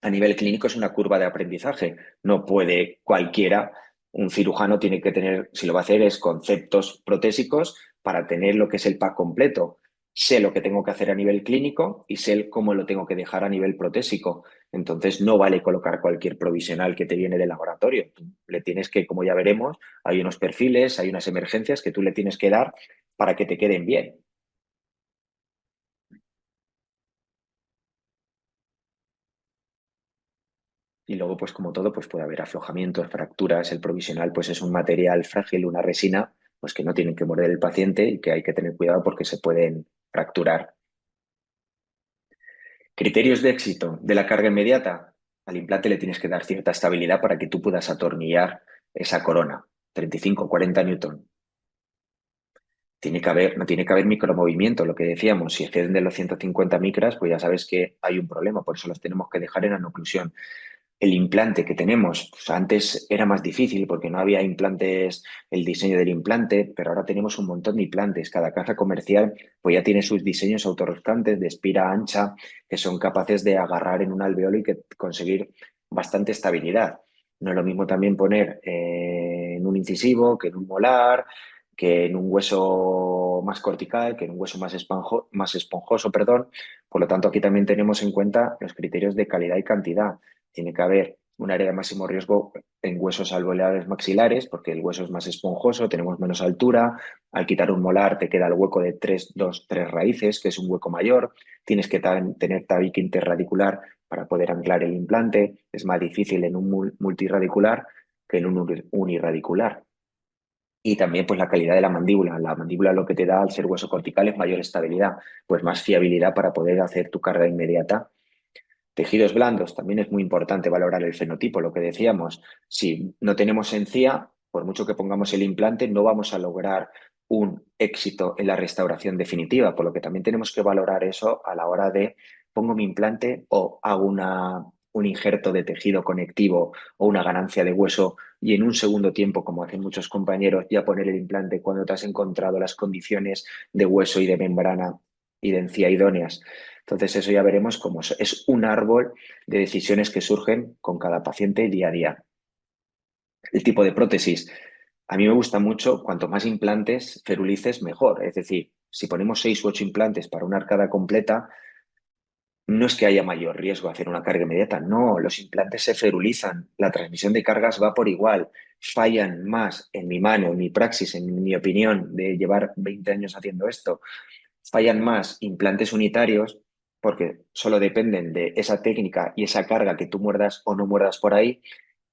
A nivel clínico es una curva de aprendizaje. No puede cualquiera, un cirujano tiene que tener, si lo va a hacer, es conceptos protésicos para tener lo que es el pack completo. Sé lo que tengo que hacer a nivel clínico y sé cómo lo tengo que dejar a nivel protésico. Entonces no vale colocar cualquier provisional que te viene del laboratorio. Tú le tienes que, como ya veremos, hay unos perfiles, hay unas emergencias que tú le tienes que dar para que te queden bien. Y luego, pues como todo, pues puede haber aflojamientos, fracturas. El provisional, pues es un material frágil, una resina, pues que no tienen que morder el paciente y que hay que tener cuidado porque se pueden fracturar. Criterios de éxito de la carga inmediata. Al implante le tienes que dar cierta estabilidad para que tú puedas atornillar esa corona, 35, 40 newton. No tiene que haber micromovimiento, lo que decíamos, si exceden de los 150 micras, pues ya sabes que hay un problema, por eso los tenemos que dejar en anoclusión. El implante que tenemos, pues antes era más difícil porque no había implantes, el diseño del implante, pero ahora tenemos un montón de implantes. Cada caja comercial pues ya tiene sus diseños autorrotantes de espira ancha que son capaces de agarrar en un alveolo y que conseguir bastante estabilidad. No es lo mismo también poner en un incisivo que en un molar, que en un hueso más cortical, que en un hueso más esponjoso, perdón. Por lo tanto, aquí también tenemos en cuenta los criterios de calidad y cantidad. Tiene que haber un área de máximo riesgo en huesos alveolares maxilares, porque el hueso es más esponjoso, tenemos menos altura. Al quitar un molar te queda el hueco de 3, 2, 3 raíces, que es un hueco mayor. Tienes que tener tabique interradicular para poder anclar el implante. Es más difícil en un multiradicular que en un uniradicular. Y también pues la calidad de la mandíbula. La mandíbula lo que te da al ser hueso cortical es mayor estabilidad, pues más fiabilidad para poder hacer tu carga inmediata. Tejidos blandos, también es muy importante valorar el fenotipo, lo que decíamos. Si no tenemos encía, por mucho que pongamos el implante, no vamos a lograr un éxito en la restauración definitiva, por lo que también tenemos que valorar eso a la hora de pongo mi implante o hago un injerto de tejido conectivo o una ganancia de hueso y en un segundo tiempo, como hacen muchos compañeros, ya poner el implante cuando te has encontrado las condiciones de hueso y de membrana y de encía idóneas. Entonces eso ya veremos cómo es un árbol de decisiones que surgen con cada paciente día a día. El tipo de prótesis. A mí me gusta mucho, cuanto más implantes ferulices, mejor. Es decir, si ponemos 6 u 8 implantes para una arcada completa, no es que haya mayor riesgo de hacer una carga inmediata, no, los implantes se ferulizan, la transmisión de cargas va por igual, fallan más en mi mano, en mi praxis, en mi opinión, de llevar 20 años haciendo esto, fallan más implantes unitarios porque solo dependen de esa técnica y esa carga que tú muerdas o no muerdas por ahí,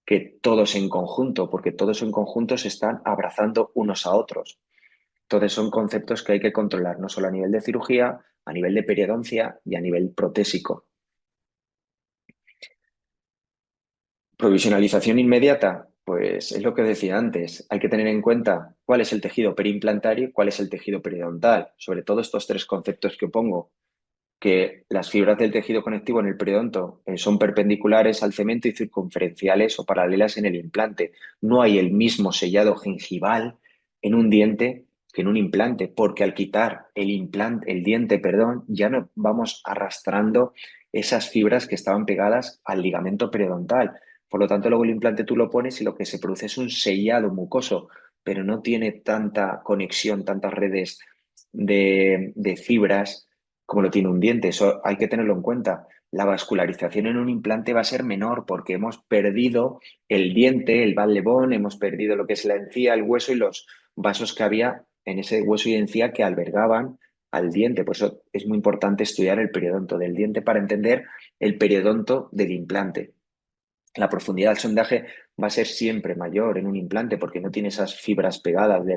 que todos en conjunto, porque todos en conjunto se están abrazando unos a otros. Entonces son conceptos que hay que controlar, no solo a nivel de cirugía, a nivel de periodoncia y a nivel protésico. Provisionalización inmediata, pues es lo que decía antes, hay que tener en cuenta cuál es el tejido periimplantario y cuál es el tejido periodontal. Sobre todo estos tres conceptos que pongo, que las fibras del tejido conectivo en el periodonto son perpendiculares al cemento y circunferenciales o paralelas en el implante. No hay el mismo sellado gengival en un diente que en un implante, porque al quitar el diente, perdón, ya no vamos arrastrando esas fibras que estaban pegadas al ligamento periodontal. Por lo tanto, luego el implante tú lo pones y lo que se produce es un sellado mucoso, pero no tiene tanta conexión, tantas redes de fibras como lo tiene un diente. Eso hay que tenerlo en cuenta. La vascularización en un implante va a ser menor porque hemos perdido el diente, el bas hemos perdido lo que es la encía, el hueso y los vasos que había en ese hueso y encía que albergaban al diente. Por eso es muy importante estudiar el periodonto del diente para entender el periodonto del implante. La profundidad del sondaje va a ser siempre mayor en un implante porque no tiene esas fibras pegadas de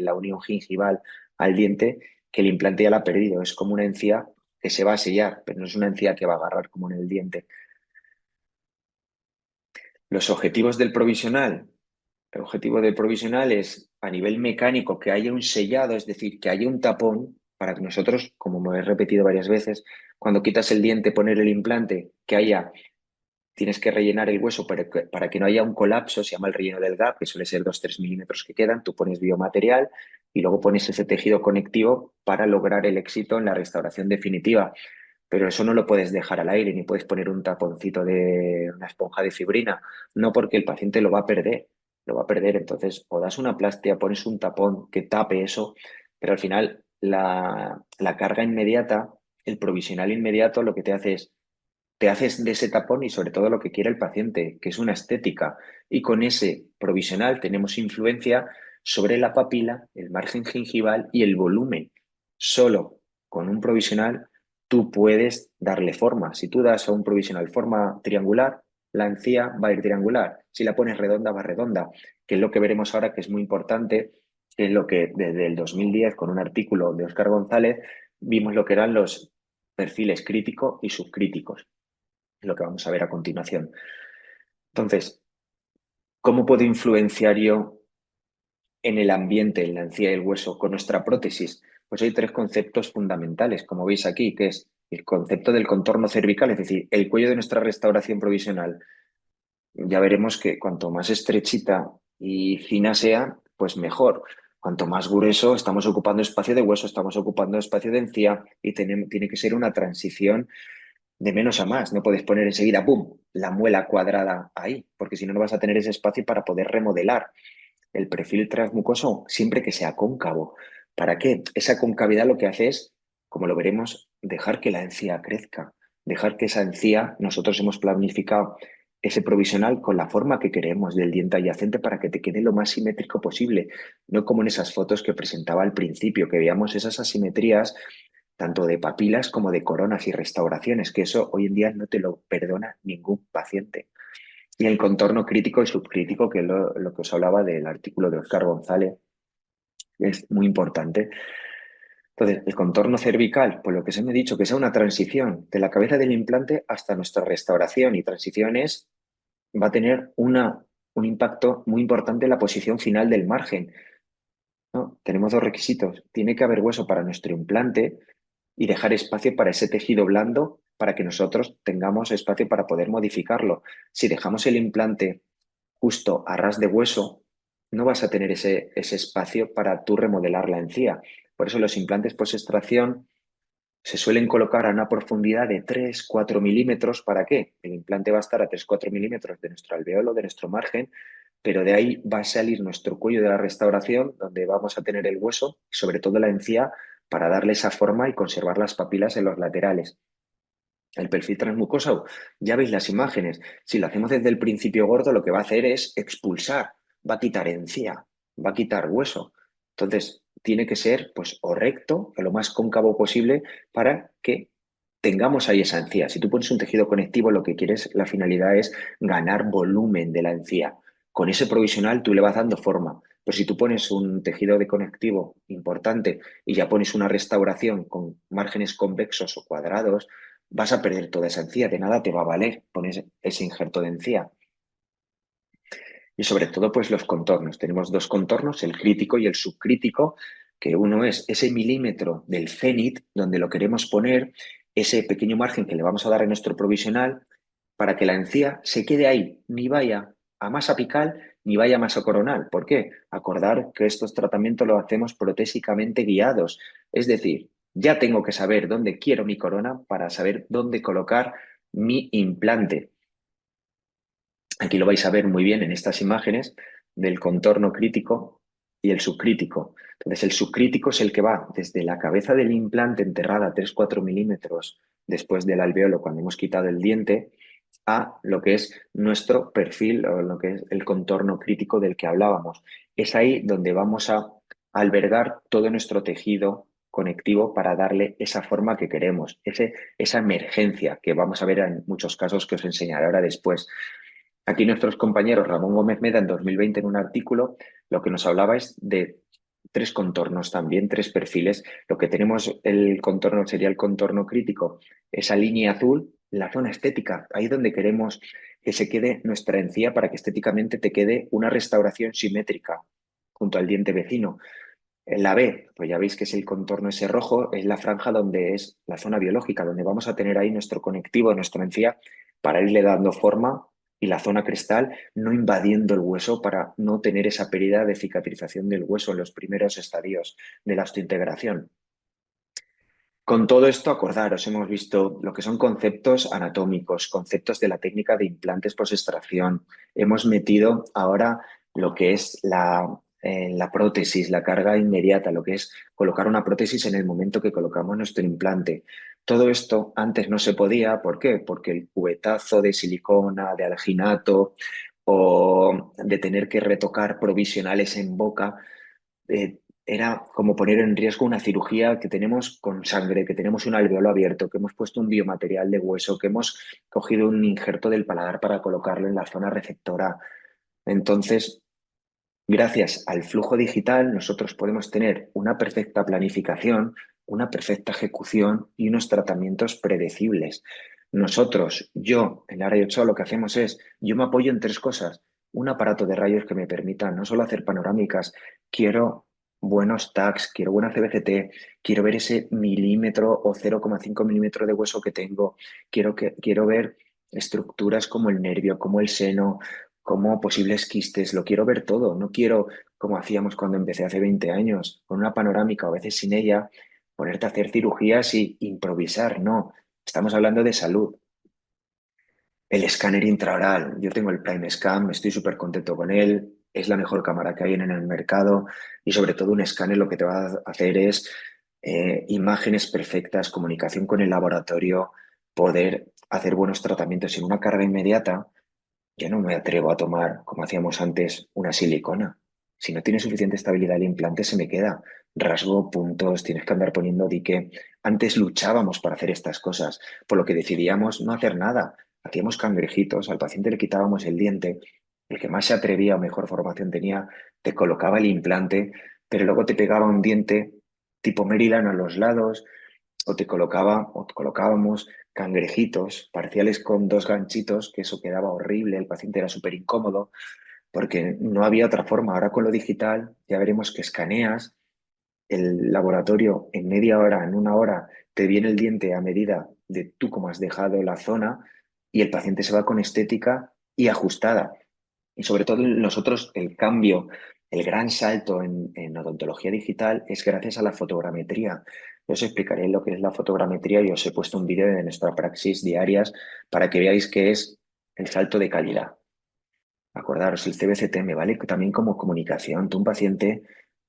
la unión gingival al diente que el implante ya la ha perdido. Es como una encía que se va a sellar, pero no es una encía que va a agarrar como en el diente. Los objetivos del provisional. El objetivo del provisional es a nivel mecánico que haya un sellado, es decir, que haya un tapón para que nosotros, como me he repetido varias veces, cuando quitas el diente, poner el implante, que haya. Tienes que rellenar el hueso para que no haya un colapso, se llama el relleno del gap, que suele ser 2-3 milímetros que quedan, tú pones biomaterial y luego pones ese tejido conectivo para lograr el éxito en la restauración definitiva. Pero eso no lo puedes dejar al aire, ni puedes poner un taponcito de una esponja de fibrina, no porque el paciente lo va a perder, lo va a perder. Entonces, o das una plástica, pones un tapón que tape eso, pero al final la carga inmediata, el provisional inmediato, lo que te hace es te haces de ese tapón y sobre todo lo que quiere el paciente, que es una estética. Y con ese provisional tenemos influencia sobre la papila, el margen gingival y el volumen. Solo con un provisional tú puedes darle forma. Si tú das a un provisional forma triangular, la encía va a ir triangular. Si la pones redonda, va redonda, que es lo que veremos ahora que es muy importante, que es lo que desde el 2010, con un artículo de Óscar González, vimos lo que eran los perfiles crítico y subcríticos, lo que vamos a ver a continuación. Entonces, ¿cómo puedo influenciar yo en el ambiente, en la encía y el hueso con nuestra prótesis? Pues hay tres conceptos fundamentales, como veis aquí, que es el concepto del contorno cervical, es decir, el cuello de nuestra restauración provisional. Ya veremos que cuanto más estrechita y fina sea, pues mejor. Cuanto más grueso, estamos ocupando espacio de hueso, estamos ocupando espacio de encía y tiene que ser una transición de menos a más. No puedes poner enseguida, ¡pum!, la muela cuadrada ahí, porque si no, no vas a tener ese espacio para poder remodelar el perfil transmucoso siempre que sea cóncavo. ¿Para qué? Esa concavidad lo que hace es, como lo veremos, dejar que la encía crezca, dejar que esa encía, nosotros hemos planificado ese provisional con la forma que queremos del diente adyacente para que te quede lo más simétrico posible, no como en esas fotos que presentaba al principio, que veíamos esas asimetrías tanto de papilas como de coronas y restauraciones, que eso hoy en día no te lo perdona ningún paciente. Y el contorno crítico y subcrítico, que es lo que os hablaba del artículo de Óscar González, es muy importante. Entonces, el contorno cervical, pues lo que se me ha dicho, que sea una transición de la cabeza del implante hasta nuestra restauración. Y transiciones va a tener un impacto muy importante en la posición final del margen, ¿no? Tenemos dos requisitos. Tiene que haber hueso para nuestro implante y dejar espacio para ese tejido blando para que nosotros tengamos espacio para poder modificarlo. Si dejamos el implante justo a ras de hueso, no vas a tener ese espacio para tú remodelar la encía. Por eso los implantes post-extracción Se suelen colocar a una profundidad de 3-4 milímetros. ¿Para qué? El implante va a estar a 3-4 milímetros de nuestro alveolo, de nuestro margen, pero de ahí va a salir nuestro cuello de la restauración, donde vamos a tener el hueso y sobre todo la encía para darle esa forma y conservar las papilas en los laterales. El perfil transmucoso, ya veis las imágenes. Si lo hacemos desde el principio gordo, lo que va a hacer es expulsar, va a quitar encía, va a quitar hueso. Entonces, tiene que ser pues o recto, o lo más cóncavo posible, para que tengamos ahí esa encía. Si tú pones un tejido conectivo, lo que quieres, la finalidad es ganar volumen de la encía. Con ese provisional tú le vas dando forma. Pero si tú pones un tejido de conectivo importante y ya pones una restauración con márgenes convexos o cuadrados, vas a perder toda esa encía. De nada te va a valer poner ese injerto de encía. Y sobre todo, pues los contornos. Tenemos dos contornos, el crítico y el subcrítico, que uno es ese milímetro del cenit, donde lo queremos poner, ese pequeño margen que le vamos a dar a nuestro provisional, para que la encía se quede ahí, ni vaya a masa apical ni vaya a masa coronal. ¿Por qué? Acordar que estos tratamientos los hacemos protésicamente guiados. Es decir, ya tengo que saber dónde quiero mi corona para saber dónde colocar mi implante. Aquí lo vais a ver muy bien en estas imágenes del contorno crítico y el subcrítico. Entonces, el subcrítico es el que va desde la cabeza del implante enterrada a 3-4 milímetros después del alveolo, cuando hemos quitado el diente, a lo que es nuestro perfil o lo que es el contorno crítico del que hablábamos. Es ahí donde vamos a albergar todo nuestro tejido conectivo para darle esa forma que queremos, esa emergencia que vamos a ver en muchos casos que os enseñaré ahora después. Aquí nuestros compañeros Ramón Gómez Meda en 2020 en un artículo lo que nos hablaba es de tres contornos también, tres perfiles. Lo que tenemos el contorno sería el contorno crítico, esa línea azul, la zona estética, ahí donde queremos que se quede nuestra encía para que estéticamente te quede una restauración simétrica junto al diente vecino. En la B, pues ya veis que es el contorno ese rojo, es la franja donde es la zona biológica, donde vamos a tener ahí nuestro conectivo, nuestra encía, para irle dando forma y la zona crestal no invadiendo el hueso para no tener esa pérdida de cicatrización del hueso en los primeros estadios de la osteointegración. Con todo esto, acordaros, hemos visto lo que son conceptos anatómicos, conceptos de la técnica de implantes post-extracción. Hemos metido ahora lo que es la prótesis, la carga inmediata, lo que es colocar una prótesis en el momento que colocamos nuestro implante. Todo esto antes no se podía, ¿por qué? Porque el cubetazo de silicona, de alginato o de tener que retocar provisionales en boca era como poner en riesgo una cirugía que tenemos con sangre, que tenemos un alveolo abierto, que hemos puesto un biomaterial de hueso, que hemos cogido un injerto del paladar para colocarlo en la zona receptora. Entonces, gracias al flujo digital, nosotros podemos tener una perfecta planificación, una perfecta ejecución y unos tratamientos predecibles. Nosotros, yo, en Área 8, lo que hacemos es, yo me apoyo en tres cosas. Un aparato de rayos que me permita no solo hacer panorámicas, quiero buenos tags, quiero buena CBCT, quiero ver ese milímetro o 0,5 milímetro de hueso que tengo, quiero ver estructuras como el nervio, como el seno, como posibles quistes, lo quiero ver todo, no quiero, como hacíamos cuando empecé hace 20 años, con una panorámica o a veces sin ella, ponerte a hacer cirugías y improvisar, no, estamos hablando de salud. El escáner intraoral, yo tengo el Prime Scan, estoy súper contento con él, es la mejor cámara que hay en el mercado y sobre todo un escáner lo que te va a hacer es imágenes perfectas, comunicación con el laboratorio, poder hacer buenos tratamientos en una carga inmediata. Yo no me atrevo a tomar, como hacíamos antes, una silicona. Si no tiene suficiente estabilidad el implante, se me queda. Rasgo, puntos, tienes que andar poniendo dique. Antes luchábamos para hacer estas cosas, por lo que decidíamos no hacer nada. Hacíamos cangrejitos, al paciente le quitábamos el diente, el que más se atrevía o mejor formación tenía, te colocaba el implante, pero luego te pegaba un diente tipo Maryland a los lados, o te colocábamos cangrejitos parciales con dos ganchitos, que eso quedaba horrible, el paciente era súper incómodo, porque no había otra forma. Ahora con lo digital ya veremos que escaneas el laboratorio en media hora, en una hora, te viene el diente a medida de tú cómo has dejado la zona y el paciente se va con estética y ajustada. Y sobre todo nosotros el cambio, el gran salto en odontología digital es gracias a la fotogrametría. Yo os explicaré lo que es la fotogrametría y os he puesto un vídeo de nuestra praxis diarias para que veáis qué es el salto de calidad. Acordaros, el CBCT me vale también como comunicación. Tú a un paciente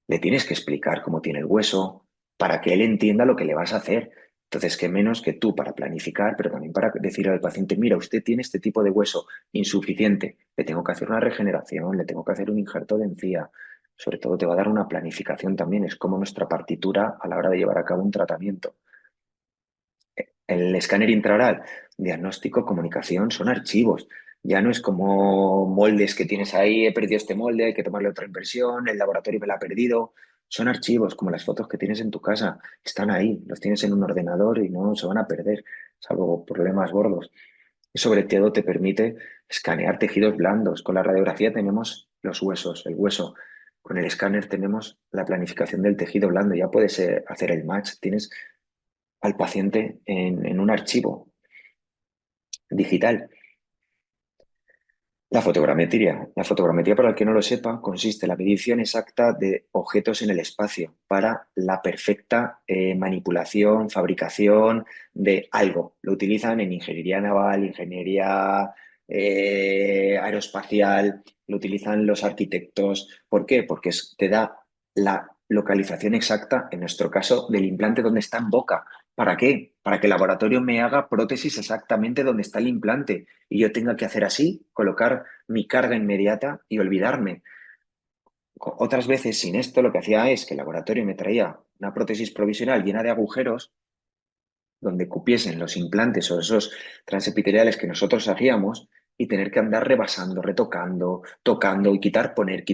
le tienes que explicar cómo tiene el hueso para que él entienda lo que le vas a hacer. Entonces, qué menos que tú para planificar, pero también para decirle al paciente, mira, usted tiene este tipo de hueso insuficiente, le tengo que hacer una regeneración, le tengo que hacer un injerto de encía. Sobre todo te va a dar una planificación también, es como nuestra partitura a la hora de llevar a cabo un tratamiento. El escáner intraoral, diagnóstico, comunicación, son archivos. Ya no es como moldes que tienes ahí, he perdido este molde, hay que tomarle otra impresión, el laboratorio me la ha perdido. Son archivos, como las fotos que tienes en tu casa. Están ahí, los tienes en un ordenador y no se van a perder, salvo problemas gordos. Y sobre todo te permite escanear tejidos blandos. Con la radiografía tenemos los huesos, el hueso. Con el escáner tenemos la planificación del tejido blando. Ya puedes hacer el match. Tienes al paciente en un archivo digital. La fotogrametría. La fotogrametría, para el que no lo sepa, consiste en la medición exacta de objetos en el espacio para la perfecta manipulación, fabricación de algo. Lo utilizan en ingeniería naval, ingeniería aeroespacial, lo utilizan los arquitectos. ¿Por qué? Porque te da la localización exacta, en nuestro caso, del implante donde está en boca. ¿Para qué? Para que el laboratorio me haga prótesis exactamente donde está el implante y yo tenga que hacer así, colocar mi carga inmediata y olvidarme. Otras veces, sin esto, lo que hacía es que el laboratorio me traía una prótesis provisional llena de agujeros donde cupiesen los implantes o esos transepiteliales que nosotros hacíamos y tener que andar rebasando, retocando, tocando y quitar, poner,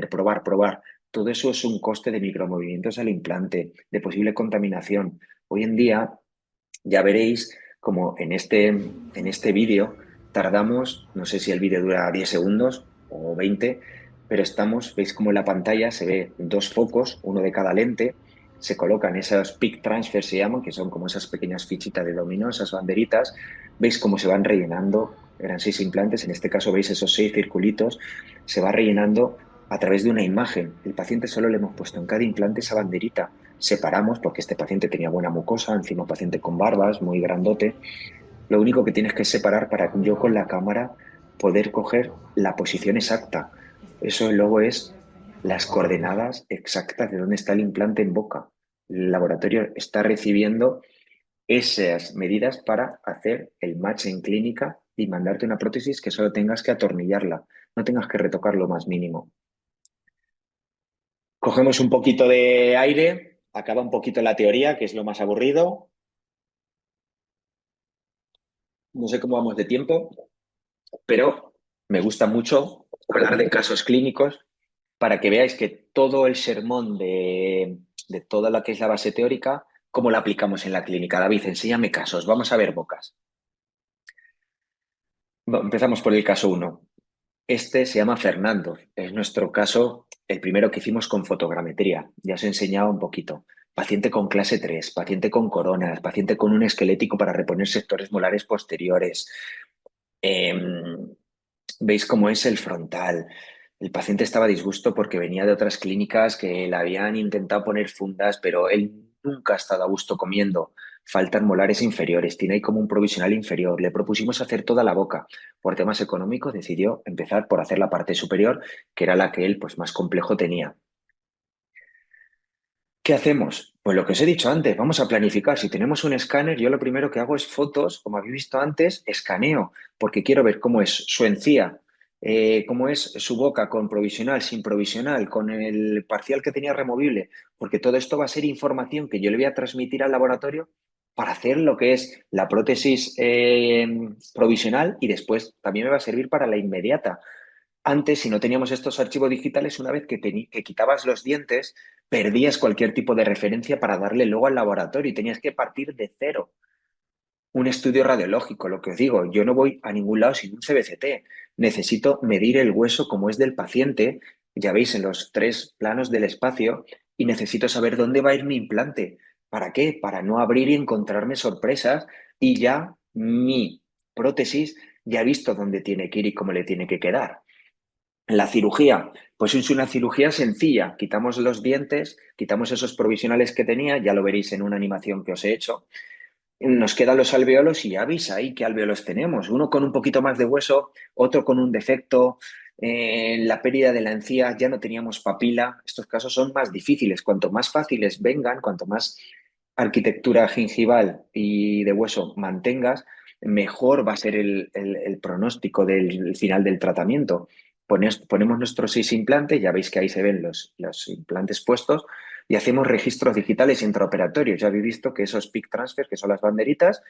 probar, probar. Todo eso es un coste de micromovimientos al implante, de posible contaminación. Hoy en día ya veréis como en este vídeo tardamos, no sé si el vídeo dura 10 segundos o 20, pero veis como en la pantalla se ve dos focos, uno de cada lente, se colocan esos peak transfers, se llaman, que son como esas pequeñas fichitas de dominó, esas banderitas, veis cómo se van rellenando, eran 6 implantes, en este caso veis esos 6 circulitos, se va rellenando a través de una imagen. El paciente solo le hemos puesto en cada implante esa banderita. Separamos porque este paciente tenía buena mucosa, encima un paciente con barbas, muy grandote. Lo único que tienes que separar para yo con la cámara poder coger la posición exacta. Eso luego es las coordenadas exactas de dónde está el implante en boca. El laboratorio está recibiendo esas medidas para hacer el match en clínica y mandarte una prótesis que solo tengas que atornillarla, no tengas que retocar lo más mínimo. Cogemos un poquito de aire, acaba un poquito la teoría, que es lo más aburrido. No sé cómo vamos de tiempo, pero me gusta mucho hablar de casos clínicos para que veáis que todo el sermón de toda la que es la base teórica, cómo la aplicamos en la clínica. David, enséñame casos, vamos a ver bocas. Empezamos por el caso 1. Este se llama Fernando. Es nuestro caso, el primero que hicimos con fotogrametría. Ya os he enseñado un poquito. Paciente con clase 3, paciente con coronas, paciente con un esquelético para reponer sectores molares posteriores. Veis cómo es el frontal. El paciente estaba a disgusto porque venía de otras clínicas que le habían intentado poner fundas, pero él nunca ha estado a gusto comiendo. Faltan molares inferiores, tiene ahí como un provisional inferior. Le propusimos hacer toda la boca. Por temas económicos decidió empezar por hacer la parte superior, que era la que él pues, más complejo tenía. ¿Qué hacemos? Pues lo que os he dicho antes, vamos a planificar. Si tenemos un escáner, yo lo primero que hago es fotos, como habéis visto antes, escaneo, porque quiero ver cómo es su encía, cómo es su boca con provisional, sin provisional, con el parcial que tenía removible, porque todo esto va a ser información que yo le voy a transmitir al laboratorio para hacer lo que es la prótesis provisional y después también me va a servir para la inmediata. Antes, si no teníamos estos archivos digitales, una vez que quitabas los dientes, perdías cualquier tipo de referencia para darle luego al laboratorio y tenías que partir de cero. Un estudio radiológico, lo que os digo, yo no voy a ningún lado sin un CBCT. Necesito medir el hueso como es del paciente, ya veis en los 3 planos del espacio, y necesito saber dónde va a ir mi implante. ¿Para qué? Para no abrir y encontrarme sorpresas y ya mi prótesis ya he visto dónde tiene que ir y cómo le tiene que quedar. La cirugía, pues es una cirugía sencilla. Quitamos los dientes, quitamos esos provisionales que tenía, ya lo veréis en una animación que os he hecho. Nos quedan los alveolos y ya veis ahí qué alveolos tenemos. Uno con un poquito más de hueso, otro con un defecto. La pérdida de la encía, ya no teníamos papila. Estos casos son más difíciles. Cuanto más fáciles vengan, cuanto más arquitectura gingival y de hueso mantengas, mejor va a ser el pronóstico del final del tratamiento. Ponemos nuestros 6 implantes, ya veis que ahí se ven los implantes puestos, y hacemos registros digitales intraoperatorios. Ya habéis visto que esos PIC transfer, que son las banderitas,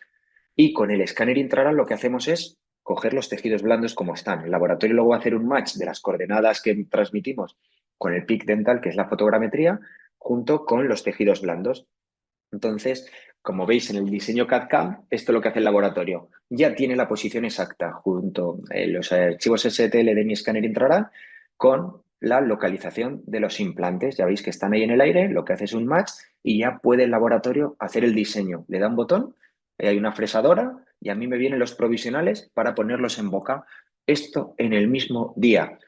y con el escáner intraoral lo que hacemos es coger los tejidos blandos como están. El laboratorio luego va a hacer un match de las coordenadas que transmitimos con el PIC dental, que es la fotogrametría, junto con los tejidos blandos. Entonces, como veis en el diseño CAD-CAM, esto es lo que hace el laboratorio. Ya tiene la posición exacta junto a los archivos STL de mi escáner intraoral con la localización de los implantes. Ya veis que están ahí en el aire, lo que hace es un match y ya puede el laboratorio hacer el diseño. Le da un botón, hay una fresadora y a mí me vienen los provisionales para ponerlos en boca. Esto en el mismo día.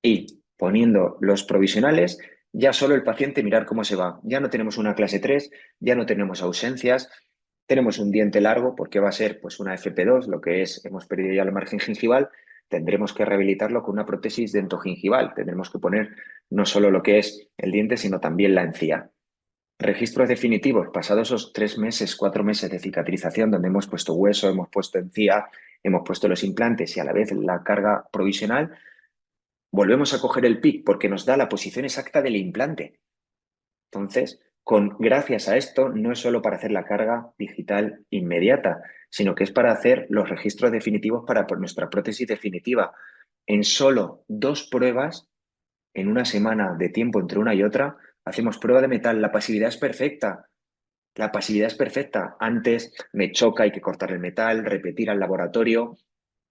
Y poniendo los provisionales, ya solo el paciente mirar cómo se va. Ya no tenemos una clase 3, ya no tenemos ausencias, tenemos un diente largo porque va a ser pues una FP2, lo que es, hemos perdido ya el margen gingival, tendremos que rehabilitarlo con una prótesis dentogingival. Tendremos que poner no solo lo que es el diente, sino también la encía. Registros definitivos, pasados esos 3 meses, 4 meses de cicatrización, donde hemos puesto hueso, hemos puesto encía, hemos puesto los implantes y a la vez la carga provisional, volvemos a coger el PIC porque nos da la posición exacta del implante. Entonces, gracias a esto, no es solo para hacer la carga digital inmediata, sino que es para hacer los registros definitivos para nuestra prótesis definitiva. En solo 2 pruebas, en una semana de tiempo entre una y otra, hacemos prueba de metal. La pasividad es perfecta. La pasividad es perfecta. Antes me choca, hay que cortar el metal, repetir al laboratorio.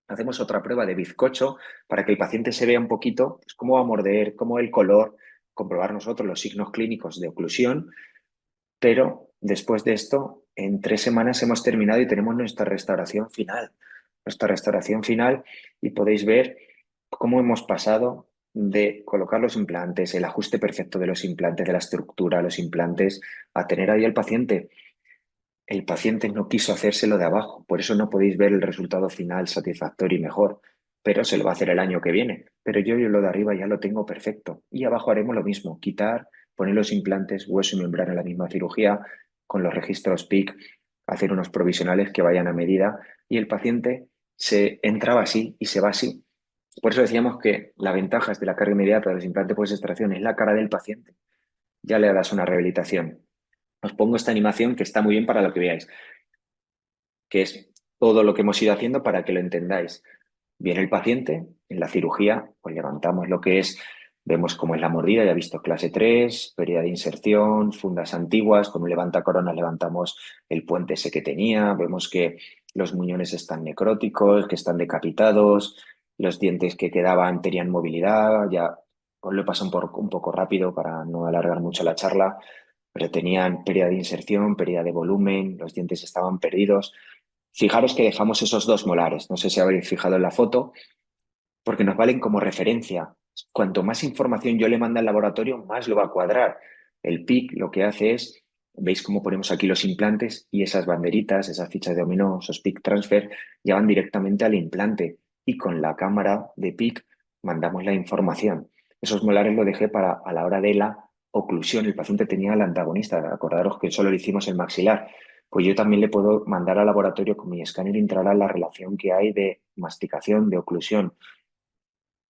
Hacemos otra prueba de bizcocho para que el paciente se vea un poquito pues, cómo va a morder, cómo el color, comprobar nosotros los signos clínicos de oclusión, pero después de esto, en 3 semanas hemos terminado y tenemos nuestra restauración final. Nuestra restauración final y podéis ver cómo hemos pasado de colocar los implantes, el ajuste perfecto de los implantes, de la estructura, los implantes, a tener ahí al paciente. El paciente no quiso hacérselo de abajo, por eso no podéis ver el resultado final satisfactorio y mejor, pero se lo va a hacer el año que viene. Pero yo lo de arriba ya lo tengo perfecto. Y abajo haremos lo mismo, quitar, poner los implantes, hueso y membrana en la misma cirugía, con los registros PIC, hacer unos provisionales que vayan a medida y el paciente se entraba así y se va así. Por eso decíamos que la ventaja de la carga inmediata de los implantes post extracción es la cara del paciente. Ya le das una rehabilitación. Os pongo esta animación que está muy bien para lo que veáis, que es todo lo que hemos ido haciendo para que lo entendáis. Viene el paciente, en la cirugía, pues levantamos lo que es, vemos cómo es la mordida, ya he visto clase 3, pérdida de inserción, fundas antiguas, con un levantacoronas levantamos el puente ese que tenía, vemos que los muñones están necróticos, que están decapitados, los dientes que quedaban tenían movilidad, ya os lo paso un poco rápido para no alargar mucho la charla, pero tenían pérdida de inserción, pérdida de volumen, los dientes estaban perdidos. Fijaros que dejamos esos 2 molares, no sé si habréis fijado en la foto, porque nos valen como referencia. Cuanto más información yo le mando al laboratorio, más lo va a cuadrar. El PIC lo que hace es, veis cómo ponemos aquí los implantes y esas banderitas, esas fichas de dominó, esos PIC transfer, ya van directamente al implante y con la cámara de PIC mandamos la información. Esos molares lo dejé para a la hora de la oclusión. El paciente tenía el antagonista, acordaros que solo le hicimos el maxilar. Pues yo también le puedo mandar al laboratorio con mi escáner intraoral la relación que hay de masticación, de oclusión.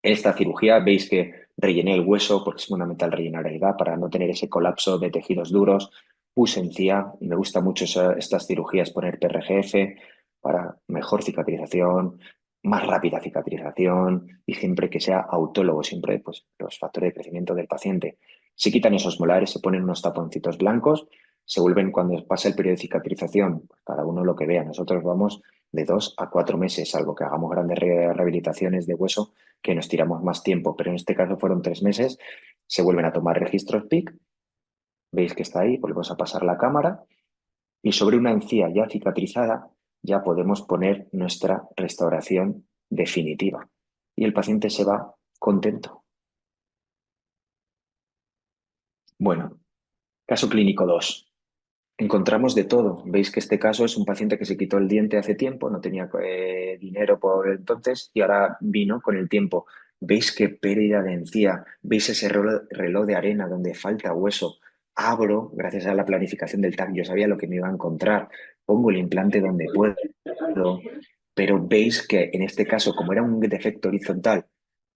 En esta cirugía veis que rellené el hueso porque es fundamental rellenar el gap para no tener ese colapso de tejidos duros. Puse encía y me gusta mucho estas cirugías poner PRGF para mejor cicatrización, más rápida cicatrización y siempre que sea autólogo, siempre pues, los factores de crecimiento del paciente. Se quitan esos molares, se ponen unos taponcitos blancos, se vuelven cuando pasa el periodo de cicatrización, pues cada uno lo que vea. Nosotros vamos de 2 a 4 meses, salvo que hagamos grandes rehabilitaciones de hueso que nos tiramos más tiempo, pero en este caso fueron 3 meses, se vuelven a tomar registros PIC, veis que está ahí, volvemos a pasar la cámara y sobre una encía ya cicatrizada ya podemos poner nuestra restauración definitiva. Y el paciente se va contento. Bueno, caso clínico 2. Encontramos de todo. Veis que este caso es un paciente que se quitó el diente hace tiempo, no tenía dinero por entonces y ahora vino con el tiempo. Veis qué pérdida de encía, veis ese reloj de arena donde falta hueso. Abro, gracias a la planificación del TAC, yo sabía lo que me iba a encontrar. Pongo el implante donde puedo, pero veis que en este caso, como era un defecto horizontal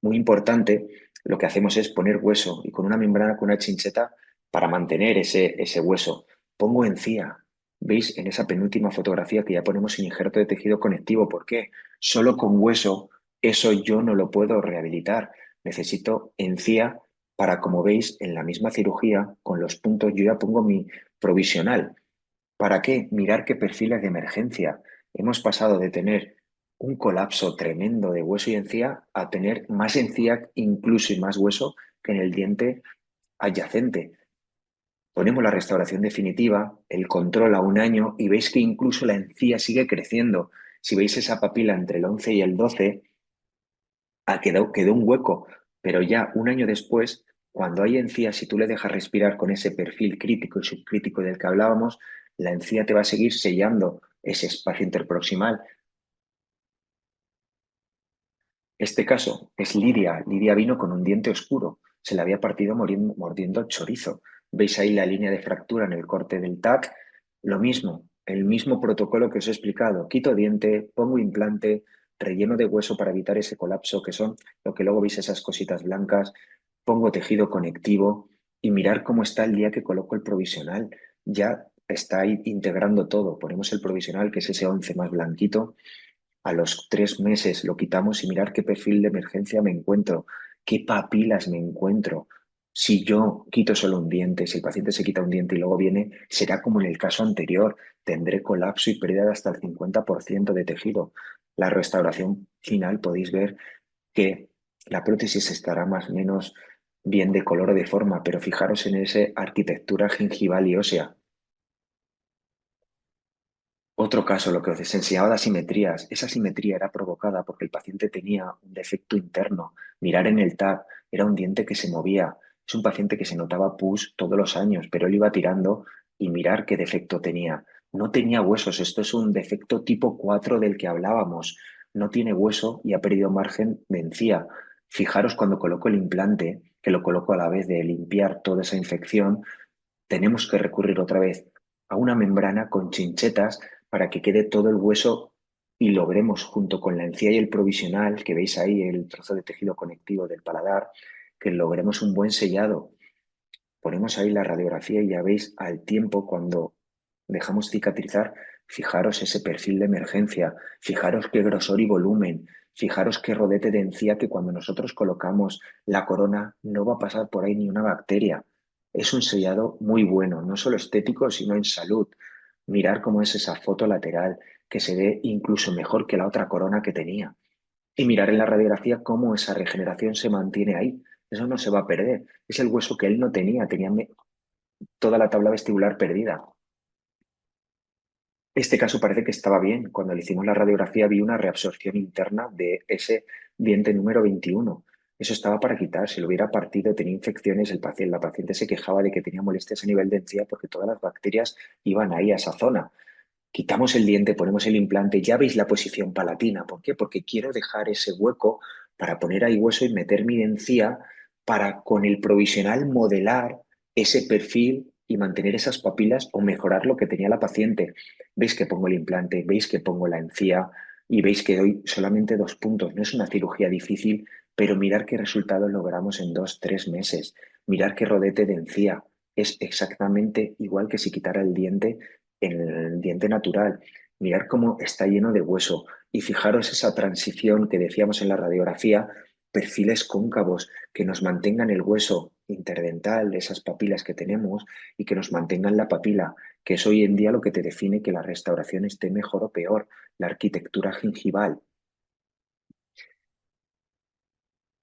muy importante, lo que hacemos es poner hueso y con una membrana, con una chincheta, para mantener ese hueso. Pongo encía. ¿Veis en esa penúltima fotografía que ya ponemos sin injerto de tejido conectivo? ¿Por qué? Solo con hueso, eso yo no lo puedo rehabilitar. Necesito encía para, como veis, en la misma cirugía, con los puntos, yo ya pongo mi provisional. ¿Para qué? Mirar qué perfiles de emergencia. Hemos pasado de tener un colapso tremendo de hueso y encía a tener más encía incluso y más hueso que en el diente adyacente. Ponemos la restauración definitiva, el control a un año y veis que incluso la encía sigue creciendo. Si veis esa papila entre el 11 y el 12, quedó un hueco, pero ya un año después, cuando hay encía, si tú le dejas respirar con ese perfil crítico y subcrítico del que hablábamos, la encía te va a seguir sellando ese espacio interproximal. Este caso es Lidia. Lidia vino con un diente oscuro. Se le había partido mordiendo chorizo. ¿Veis ahí la línea de fractura en el corte del TAC? Lo mismo, el mismo protocolo que os he explicado. Quito diente, pongo implante, relleno de hueso para evitar ese colapso, que son lo que luego veis esas cositas blancas. Pongo tejido conectivo y mirar cómo está el día que coloco el provisional. Ya está ahí integrando todo. Ponemos el provisional, que es ese 11 más blanquito, a los 3 meses lo quitamos y mirar qué perfil de emergencia me encuentro, qué papilas me encuentro. Si yo quito solo un diente, si el paciente se quita un diente y luego viene, será como en el caso anterior, tendré colapso y pérdida de hasta el 50% de tejido. La restauración final podéis ver que la prótesis estará más o menos bien de color o de forma, pero fijaros en esa arquitectura gingival y ósea. Otro caso, lo que os enseñaba de asimetrías, esa simetría era provocada porque el paciente tenía un defecto interno. Mirar en el TAC, era un diente que se movía. Es un paciente que se notaba pus todos los años, pero él iba tirando y mirar qué defecto tenía. No tenía huesos, esto es un defecto tipo 4 del que hablábamos. No tiene hueso y ha perdido margen de encía. Fijaros cuando coloco el implante, que lo coloco a la vez de limpiar toda esa infección, tenemos que recurrir otra vez a una membrana con chinchetas para que quede todo el hueso y logremos, junto con la encía y el provisional, que veis ahí el trozo de tejido conectivo del paladar, que logremos un buen sellado. Ponemos ahí la radiografía y ya veis al tiempo cuando dejamos cicatrizar, fijaros ese perfil de emergencia, fijaros qué grosor y volumen, fijaros qué rodete de encía, que cuando nosotros colocamos la corona no va a pasar por ahí ni una bacteria. Es un sellado muy bueno, no solo estético, sino en salud. Mirar cómo es esa foto lateral, que se ve incluso mejor que la otra corona que tenía. Y mirar en la radiografía cómo esa regeneración se mantiene ahí. Eso no se va a perder. Es el hueso que él no tenía, tenía toda la tabla vestibular perdida. Este caso parece que estaba bien. Cuando le hicimos la radiografía vi una reabsorción interna de ese diente número 21. Eso estaba para quitar. Si lo hubiera partido, tenía infecciones, la paciente se quejaba de que tenía molestias a nivel de encía porque todas las bacterias iban ahí a esa zona. Quitamos el diente, ponemos el implante, ya veis la posición palatina. ¿Por qué? Porque quiero dejar ese hueco para poner ahí hueso y meter mi encía para con el provisional modelar ese perfil y mantener esas papilas o mejorar lo que tenía la paciente. Veis que pongo el implante, veis que pongo la encía y veis que doy solamente 2 puntos. No es una cirugía difícil, pero mirar qué resultados logramos en 2, 3 meses. Mirar qué rodete de encía. Es exactamente igual que si quitara el diente en el diente natural. Mirar cómo está lleno de hueso y fijaros esa transición que decíamos en la radiografía, perfiles cóncavos que nos mantengan el hueso interdental de esas papilas que tenemos y que nos mantengan la papila, que es hoy en día lo que te define que la restauración esté mejor o peor, la arquitectura gingival.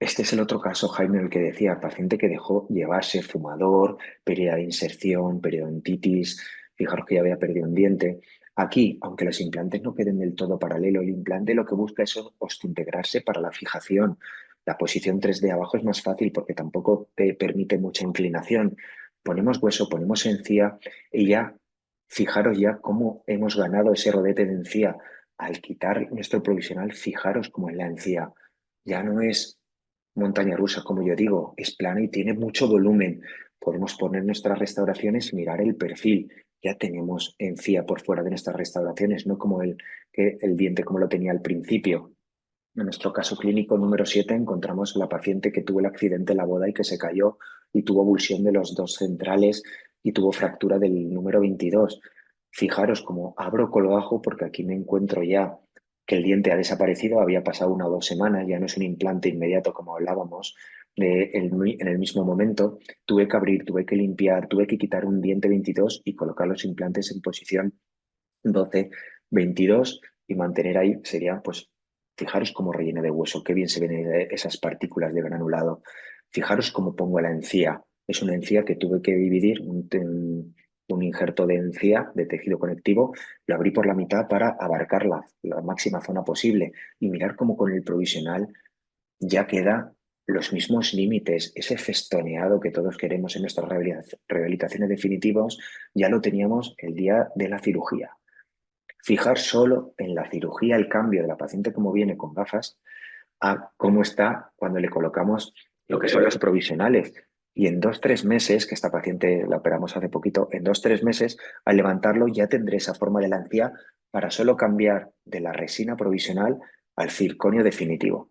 Este es el otro caso, Jaime, el que decía, paciente que dejó llevarse, fumador, pérdida de inserción, periodontitis, fijaros que ya había perdido un diente. Aquí, aunque los implantes no queden del todo paralelo, el implante lo que busca es ostintegrarse para la fijación. La posición 3D abajo es más fácil porque tampoco te permite mucha inclinación. Ponemos hueso, ponemos encía y ya, fijaros ya cómo hemos ganado ese rodete de encía. Al quitar nuestro provisional, fijaros cómo es la encía. Ya no es montaña rusa, como yo digo, es plana y tiene mucho volumen. Podemos poner nuestras restauraciones y mirar el perfil. Ya tenemos encía por fuera de nuestras restauraciones, no como el diente como lo tenía al principio. En nuestro caso clínico número 7 encontramos la paciente que tuvo el accidente en la boda y que se cayó y tuvo avulsión de los dos centrales y tuvo fractura del número 22. Fijaros cómo abro colgajo porque aquí me encuentro ya que el diente ha desaparecido, había pasado 1 o 2 semanas, ya no es un implante inmediato como hablábamos. En el mismo momento tuve que abrir, tuve que limpiar, tuve que quitar un diente 22 y colocar los implantes en posición 12, 22 y mantener ahí sería, pues, fijaros cómo relleno de hueso, qué bien se ven esas partículas de granulado. Fijaros cómo pongo la encía. Es una encía que tuve que dividir, un injerto de encía, de tejido conectivo, lo abrí por la mitad para abarcar la máxima zona posible y mirar cómo con el provisional ya queda los mismos límites, ese festoneado que todos queremos en nuestras rehabilitaciones definitivas, ya lo teníamos el día de la cirugía. Fijar solo en la cirugía el cambio de la paciente como viene con gafas a cómo está cuando le colocamos lo que son los provisionales. Y en 2, 3 meses, que esta paciente la operamos hace poquito, en 2, 3 meses, al levantarlo ya tendré esa forma de la encía para solo cambiar de la resina provisional al circonio definitivo.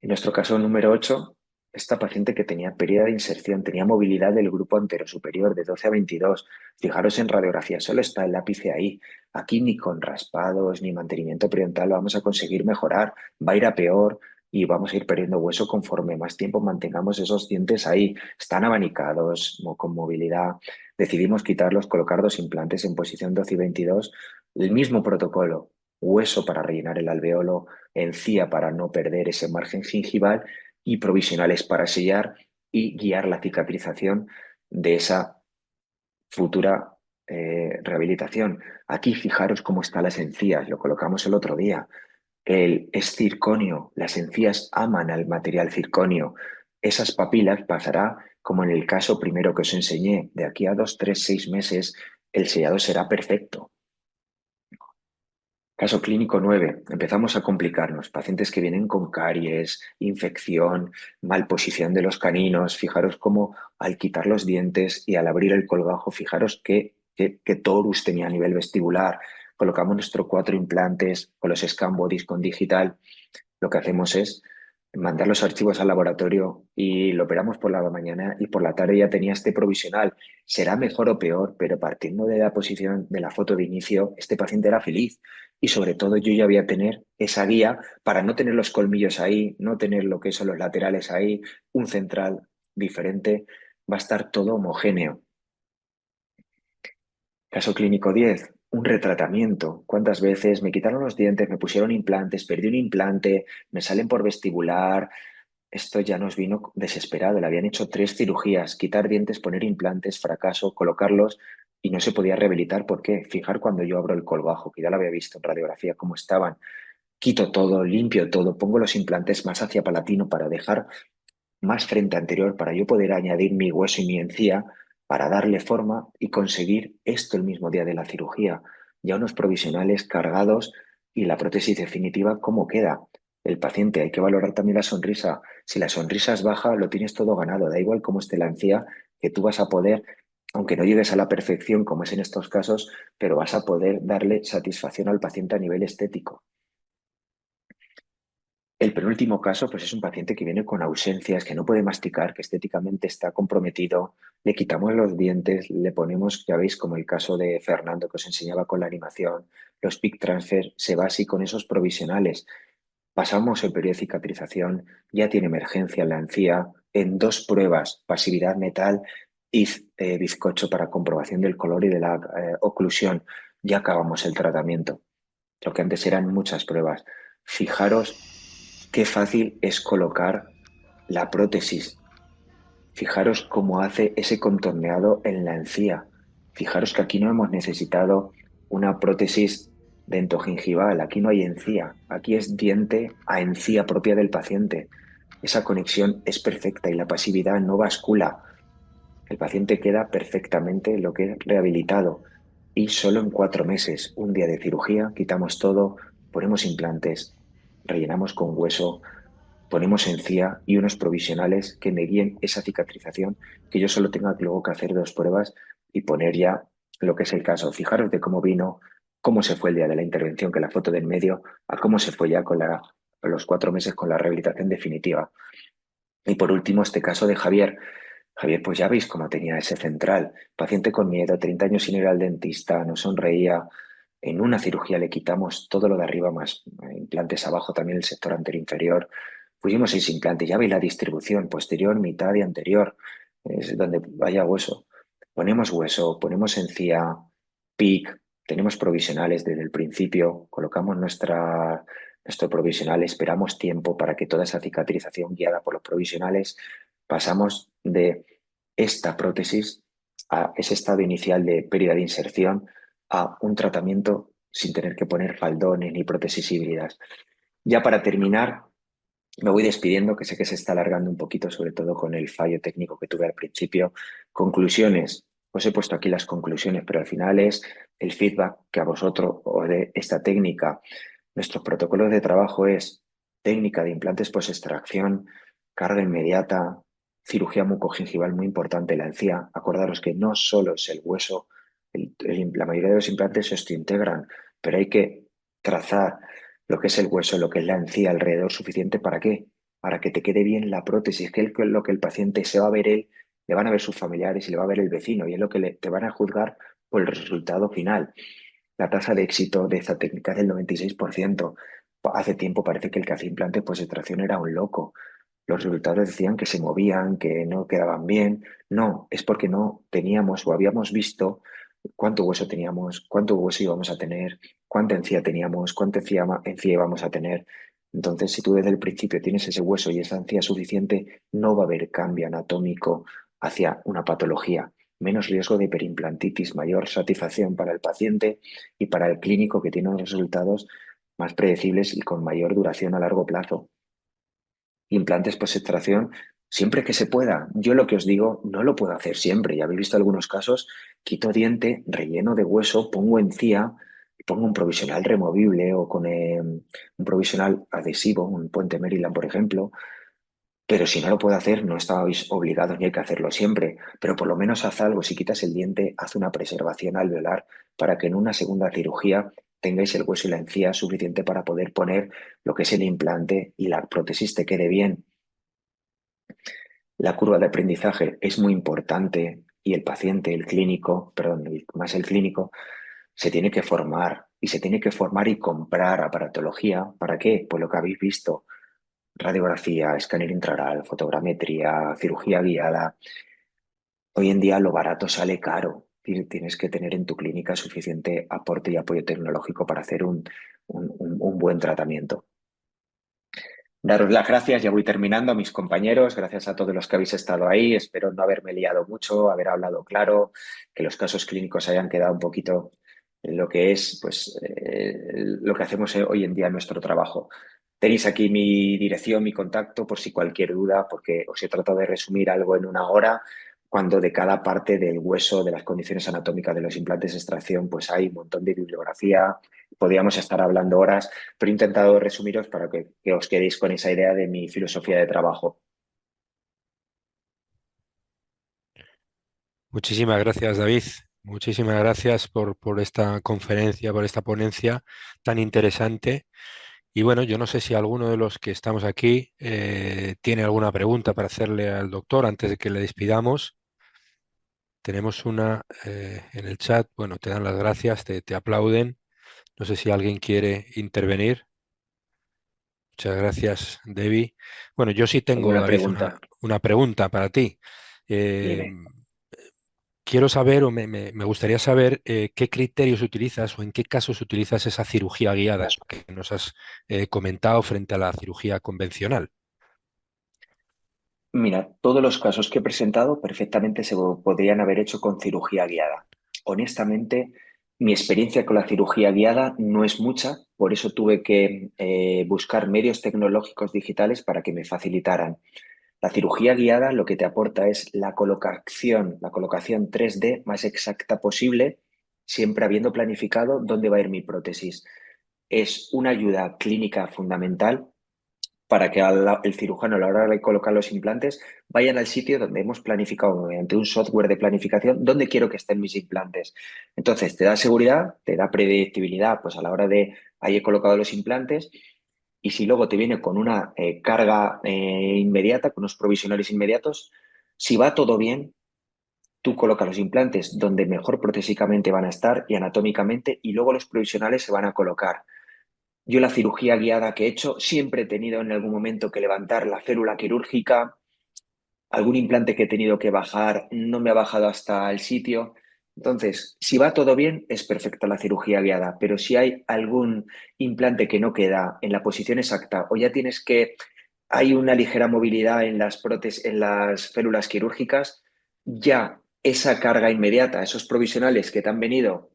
En nuestro caso número 8, esta paciente que tenía pérdida de inserción, tenía movilidad del grupo anterosuperior de 12 a 22. Fijaros en radiografía, solo está el ápice ahí. Aquí ni con raspados ni mantenimiento periodontal lo vamos a conseguir mejorar. Va a ir a peor y vamos a ir perdiendo hueso conforme más tiempo mantengamos esos dientes ahí. Están abanicados, con movilidad. Decidimos quitarlos, colocar 2 implantes en posición 12 y 22. El mismo protocolo, hueso para rellenar el alveolo, encía para no perder ese margen gingival y provisionales para sellar y guiar la cicatrización de esa futura rehabilitación. Aquí fijaros cómo están las encías, lo colocamos el otro día. Es circonio, las encías aman al material circonio. Esas papilas pasará como en el caso primero que os enseñé, de aquí a 2, 3, 6 meses el sellado será perfecto. Caso clínico 9. Empezamos a complicarnos. Pacientes que vienen con caries, infección, malposición de los caninos. Fijaros cómo al quitar los dientes y al abrir el colgajo, fijaros qué torus tenía a nivel vestibular. Colocamos nuestros 4 implantes con los scan bodies con digital. Lo que hacemos es mandar los archivos al laboratorio y lo operamos por la mañana y por la tarde ya tenía este provisional. Será mejor o peor, pero partiendo de la posición de la foto de inicio, este paciente era feliz y sobre todo yo ya voy a tener esa guía para no tener los colmillos ahí, no tener lo que son los laterales ahí, un central diferente, va a estar todo homogéneo. Caso clínico 10, un retratamiento. ¿Cuántas veces me quitaron los dientes, me pusieron implantes, perdí un implante, me salen por vestibular? Esto ya nos vino desesperado. Le habían hecho 3 cirugías, quitar dientes, poner implantes, fracaso, colocarlos y no se podía rehabilitar. ¿Por qué? Fijar cuando yo abro el colgajo, que ya lo había visto en radiografía cómo estaban. Quito todo, limpio todo, pongo los implantes más hacia palatino para dejar más frente anterior para yo poder añadir mi hueso y mi encía para darle forma y conseguir esto el mismo día de la cirugía. Ya unos provisionales cargados y la prótesis definitiva, ¿cómo queda? El paciente, hay que valorar también la sonrisa. Si la sonrisa es baja, lo tienes todo ganado. Da igual cómo esté la encía, que tú vas a poder, aunque no llegues a la perfección como es en estos casos, pero vas a poder darle satisfacción al paciente a nivel estético. El penúltimo caso, pues es un paciente que viene con ausencias, que no puede masticar, que estéticamente está comprometido. Le quitamos los dientes, le ponemos, ya veis, como el caso de Fernando que os enseñaba con la animación, los PIC transfer, se va así con esos provisionales. Pasamos el periodo de cicatrización, ya tiene emergencia en la encía, en 2 pruebas, pasividad metal y bizcocho para comprobación del color y de la oclusión. Ya acabamos el tratamiento. Lo que antes eran muchas pruebas. Fijaros qué fácil es colocar la prótesis. Fijaros cómo hace ese contorneado en la encía. Fijaros que aquí no hemos necesitado una prótesis dentogingival, aquí no hay encía, aquí es diente a encía propia del paciente. Esa conexión es perfecta y la pasividad no bascula. El paciente queda perfectamente lo que es rehabilitado y solo en 4 meses, un día de cirugía, quitamos todo, ponemos implantes, rellenamos con hueso, ponemos encía y unos provisionales que me guíen esa cicatrización, que yo solo tenga luego que hacer 2 pruebas y poner ya lo que es el caso. Fijaros de cómo vino, cómo se fue el día de la intervención, que la foto del medio, a cómo se fue ya con los 4 meses con la rehabilitación definitiva. Y por último, este caso de Javier. Javier, pues ya veis cómo tenía ese central. Paciente con miedo, 30 años sin ir al dentista, no sonreía. En una cirugía le quitamos todo lo de arriba más implantes abajo, también el sector anterior inferior. Pusimos 6 implantes, ya veis la distribución, posterior, mitad y anterior, es donde vaya hueso. Ponemos hueso, ponemos encía, PIC, tenemos provisionales desde el principio, colocamos nuestro provisional, esperamos tiempo para que toda esa cicatrización guiada por los provisionales, pasamos de esta prótesis a ese estado inicial de pérdida de inserción a un tratamiento sin tener que poner faldones ni prótesis híbridas. Ya para terminar, me voy despidiendo, que sé que se está alargando un poquito, sobre todo con el fallo técnico que tuve al principio. Conclusiones. Os he puesto aquí las conclusiones, pero al final es el feedback que a vosotros os de esta técnica. Nuestros protocolos de trabajo es técnica de implantes post-extracción, carga inmediata, cirugía mucogingival muy importante, la encía. Acordaros que no solo es el hueso, la mayoría de los implantes se osteointegran, pero hay que trazar lo que es el hueso, lo que es la encía alrededor suficiente. ¿Para qué? Para que te quede bien la prótesis, que es lo que el paciente se va a ver él, le van a ver sus familiares y le va a ver el vecino, y es lo que te van a juzgar por el resultado final. La tasa de éxito de esta técnica es del 96%. Hace tiempo parece que el que hacía implantes pues extracción era un loco. Los resultados decían que se movían, que no quedaban bien. No, es porque no teníamos o habíamos visto cuánto hueso teníamos, cuánto hueso íbamos a tener, cuánta encía teníamos, cuánta encía íbamos a tener. Entonces, si tú desde el principio tienes ese hueso y esa encía suficiente, no va a haber cambio anatómico hacia una patología. Menos riesgo de hiperimplantitis, mayor satisfacción para el paciente y para el clínico, que tiene unos resultados más predecibles y con mayor duración a largo plazo. Implantes post-extracción siempre que se pueda. Yo lo que os digo, no lo puedo hacer siempre. Ya habéis visto algunos casos, quito diente, relleno de hueso, pongo encía, pongo un provisional removible o con un provisional adhesivo, un puente Maryland, por ejemplo. Pero si no lo puedo hacer, no estáis obligados ni hay que hacerlo siempre. Pero por lo menos haz algo. Si quitas el diente, haz una preservación alveolar para que en una segunda cirugía tengáis el hueso y la encía suficiente para poder poner lo que es el implante y la prótesis te quede bien. La curva de aprendizaje es muy importante y el paciente, el clínico, perdón, más el clínico, se tiene que formar y se tiene que formar y comprar aparatología. ¿Para qué? Pues lo que habéis visto: radiografía, escáner intraoral, fotogrametría, cirugía guiada. Hoy en día lo barato sale caro. Tienes que tener en tu clínica suficiente aporte y apoyo tecnológico para hacer un buen tratamiento. Daros las gracias, ya voy terminando, a mis compañeros, gracias a todos los que habéis estado ahí. Espero no haberme liado mucho, haber hablado claro, que los casos clínicos hayan quedado un poquito en lo que es, pues, lo que hacemos hoy en día en nuestro trabajo. Tenéis aquí mi dirección, mi contacto, por si cualquier duda, porque os he tratado de resumir algo en una hora, cuando de cada parte del hueso, de las condiciones anatómicas de los implantes de extracción, pues hay un montón de bibliografía. Podríamos estar hablando horas, pero he intentado resumiros para que os quedéis con esa idea de mi filosofía de trabajo. Muchísimas gracias, David. Muchísimas gracias por esta conferencia, por esta ponencia tan interesante. Y bueno, yo no sé si alguno de los que estamos aquí tiene alguna pregunta para hacerle al doctor antes de que le despidamos. Tenemos una en el chat. Bueno, te dan las gracias, te aplauden. No sé si alguien quiere intervenir. Muchas gracias, Debbie. Bueno, yo sí tengo, ¿Alguna David, pregunta? una pregunta para ti. Eh, Dime. Quiero saber o me gustaría saber qué criterios utilizas o en qué casos utilizas esa cirugía guiada que nos has comentado frente a la cirugía convencional. Mira, todos los casos que he presentado perfectamente se podrían haber hecho con cirugía guiada. Honestamente, Mi experiencia con la cirugía guiada no es mucha, por eso tuve que buscar medios tecnológicos digitales para que me facilitaran. La cirugía guiada lo que te aporta es la colocación 3D más exacta posible, siempre habiendo planificado dónde va a ir mi prótesis. Es una ayuda clínica fundamental para que el cirujano a la hora de colocar los implantes vayan al sitio donde hemos planificado mediante un software de planificación dónde quiero que estén mis implantes. Entonces, te da seguridad, te da predictibilidad, pues a la hora de ahí he colocado los implantes y si luego te viene con una carga inmediata, con unos provisionales inmediatos, si va todo bien, tú colocas los implantes donde mejor protésicamente van a estar y anatómicamente y luego los provisionales se van a colocar. Yo la cirugía guiada que he hecho, siempre he tenido en algún momento que levantar la célula quirúrgica, algún implante que he tenido que bajar no me ha bajado hasta el sitio. Entonces, si va todo bien, es perfecta la cirugía guiada, pero si hay algún implante que no queda en la posición exacta o ya tienes que, hay una ligera movilidad en las en las células quirúrgicas, ya esa carga inmediata, esos provisionales que te han venido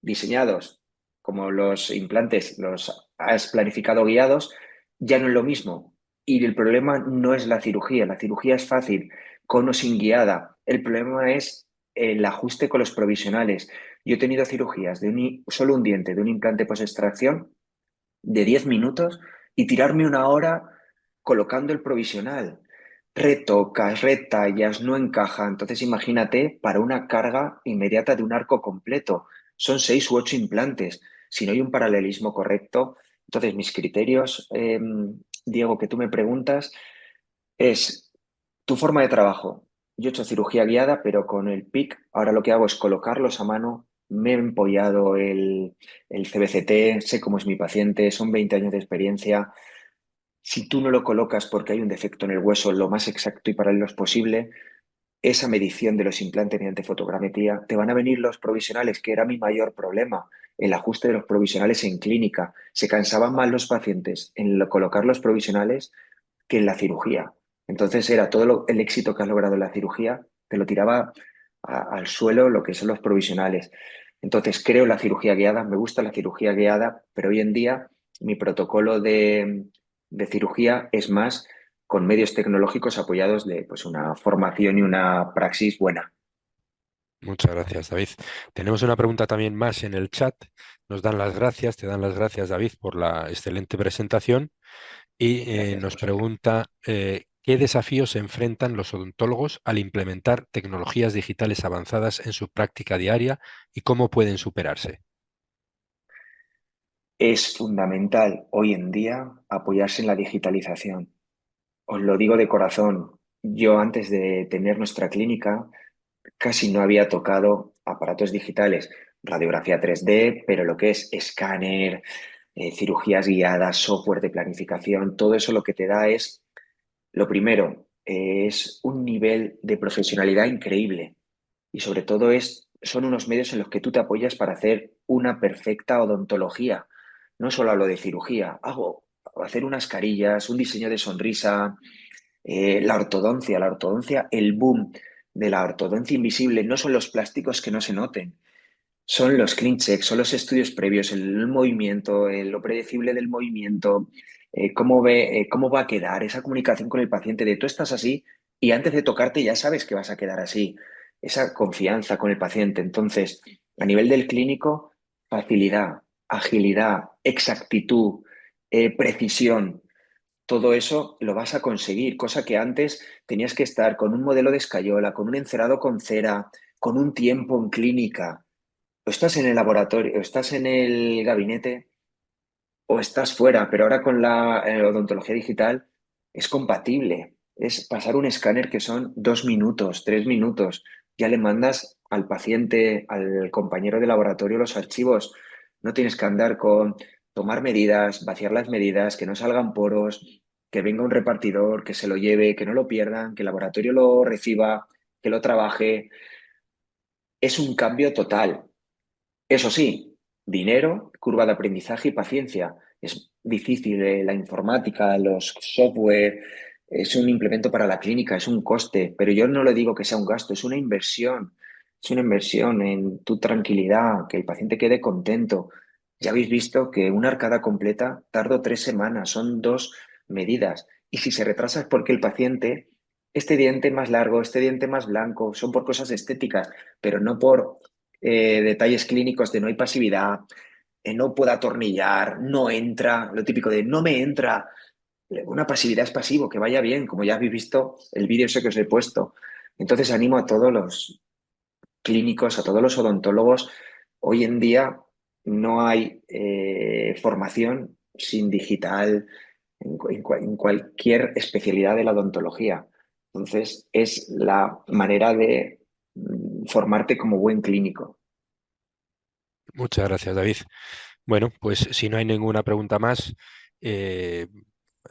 diseñados como los implantes, los has planificado guiados, ya no es lo mismo. Y el problema no es la cirugía es fácil, con o sin guiada. El problema es el ajuste con los provisionales. Yo he tenido cirugías de solo un diente, de un implante post-extracción, de 10 minutos y tirarme una hora colocando el provisional. Retocas, retallas, no encaja. Entonces imagínate para una carga inmediata de un arco completo. Son 6 u 8 implantes. Si no hay un paralelismo correcto, entonces mis criterios, Diego, que tú me preguntas, es tu forma de trabajo. Yo he hecho cirugía guiada, pero con el PIC, ahora lo que hago es colocarlos a mano. Me he empollado el CBCT, sé cómo es mi paciente, son 20 años de experiencia. Si tú no lo colocas porque hay un defecto en el hueso lo más exacto y paralelo posible, esa medición de los implantes mediante fotogrametría, te van a venir los provisionales, que era mi mayor problema, el ajuste de los provisionales en clínica. Se cansaban más los pacientes en colocar los provisionales que en la cirugía. Entonces era el éxito que has logrado en la cirugía, te lo tiraba al suelo lo que son los provisionales. Entonces creo en la cirugía guiada, me gusta la cirugía guiada, pero hoy en día mi protocolo de cirugía es más con medios tecnológicos apoyados de pues, una formación y una praxis buena. Muchas gracias, David. Tenemos una pregunta también más en el chat. Nos dan las gracias, te dan las gracias, David, por la excelente presentación y Gracias a nos vosotros. pregunta ¿qué desafíos se enfrentan los odontólogos al implementar tecnologías digitales avanzadas en su práctica diaria y cómo pueden superarse? Es fundamental hoy en día apoyarse en la digitalización. Os lo digo de corazón. Yo antes de tener nuestra clínica casi no había tocado aparatos digitales, radiografía 3D, pero lo que es escáner, cirugías guiadas, software de planificación, todo eso lo que te da es, lo primero, es un nivel de profesionalidad increíble y sobre todo son unos medios en los que tú te apoyas para hacer una perfecta odontología. No solo hablo de cirugía, hago hacer unas carillas, un diseño de sonrisa, la ortodoncia, el boom de la ortodoncia invisible no son los plásticos que no se noten, son los clean checks, son los estudios previos, el movimiento, lo predecible del movimiento, cómo va a quedar, esa comunicación con el paciente de tú estás así y antes de tocarte ya sabes que vas a quedar así, esa confianza con el paciente. Entonces, a nivel del clínico, facilidad, agilidad, exactitud, precisión. Todo eso lo vas a conseguir, cosa que antes tenías que estar con un modelo de escayola, con un encerado con cera, con un tiempo en clínica. O estás en el laboratorio, o estás en el gabinete, o estás fuera, pero ahora con la odontología digital es compatible. Es pasar un escáner que son 2 minutos, 3 minutos. Ya le mandas al paciente, al compañero de laboratorio los archivos. No tienes que andar con tomar medidas, vaciar las medidas, que no salgan poros, que venga un repartidor, que se lo lleve, que no lo pierdan, que el laboratorio lo reciba, que lo trabaje. Es un cambio total. Eso sí, dinero, curva de aprendizaje y paciencia. Es difícil, la informática, los software, es un implemento para la clínica, es un coste, pero yo no le digo que sea un gasto, es una inversión. es una inversión en tu tranquilidad, que el paciente quede contento. Ya habéis visto que una arcada completa tardo 3 semanas, son 2 medidas. Y si se retrasa es porque el paciente, este diente más largo, este diente más blanco, son por cosas estéticas, pero no por detalles clínicos de no hay pasividad, no puedo atornillar, no entra, lo típico de no me entra. Una pasividad es pasivo, que vaya bien, como ya habéis visto el vídeo ese que os he puesto. Entonces animo a todos los clínicos, a todos los odontólogos. Hoy en día no hay formación sin digital en cualquier especialidad de la odontología. Entonces es la manera de formarte como buen clínico. Muchas gracias, David. Bueno, pues si no hay ninguna pregunta más, eh,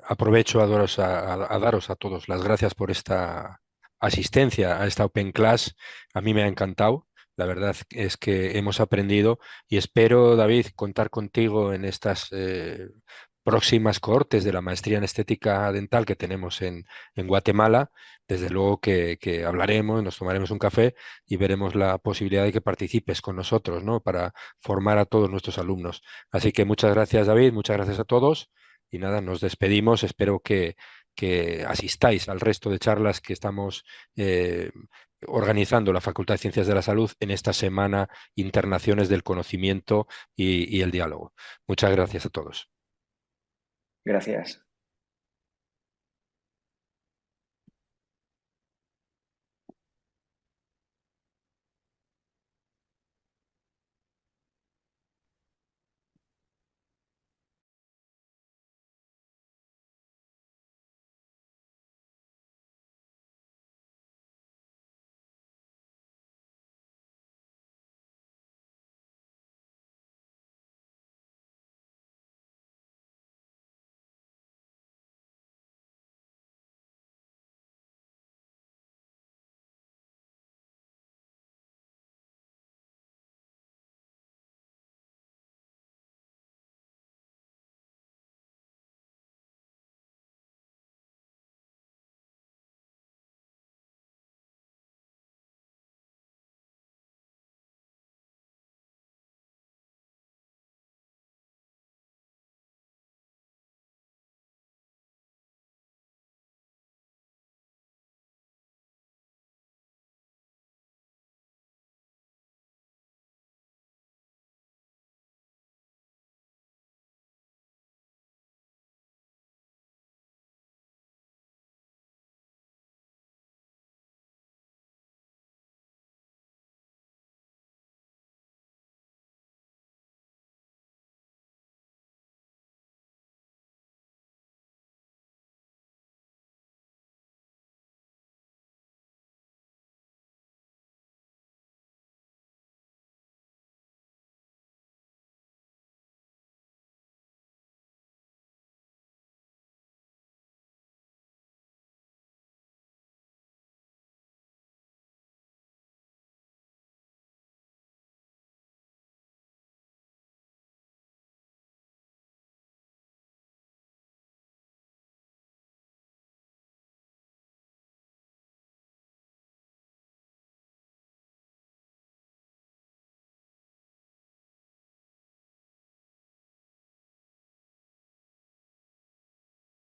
aprovecho a daros a todos las gracias por esta asistencia a esta Open Class. A mí me ha encantado. La verdad es que hemos aprendido y espero, David, contar contigo en estas próximas cohortes de la maestría en estética dental que tenemos en Guatemala. Desde luego que hablaremos, nos tomaremos un café y veremos la posibilidad de que participes con nosotros, ¿no? Para formar a todos nuestros alumnos. Así que muchas gracias, David, muchas gracias a todos. Y nada, nos despedimos. Espero que asistáis al resto de charlas que estamos organizando la Facultad de Ciencias de la Salud en esta semana Internaciones del Conocimiento y el Diálogo. Muchas gracias a todos. Gracias.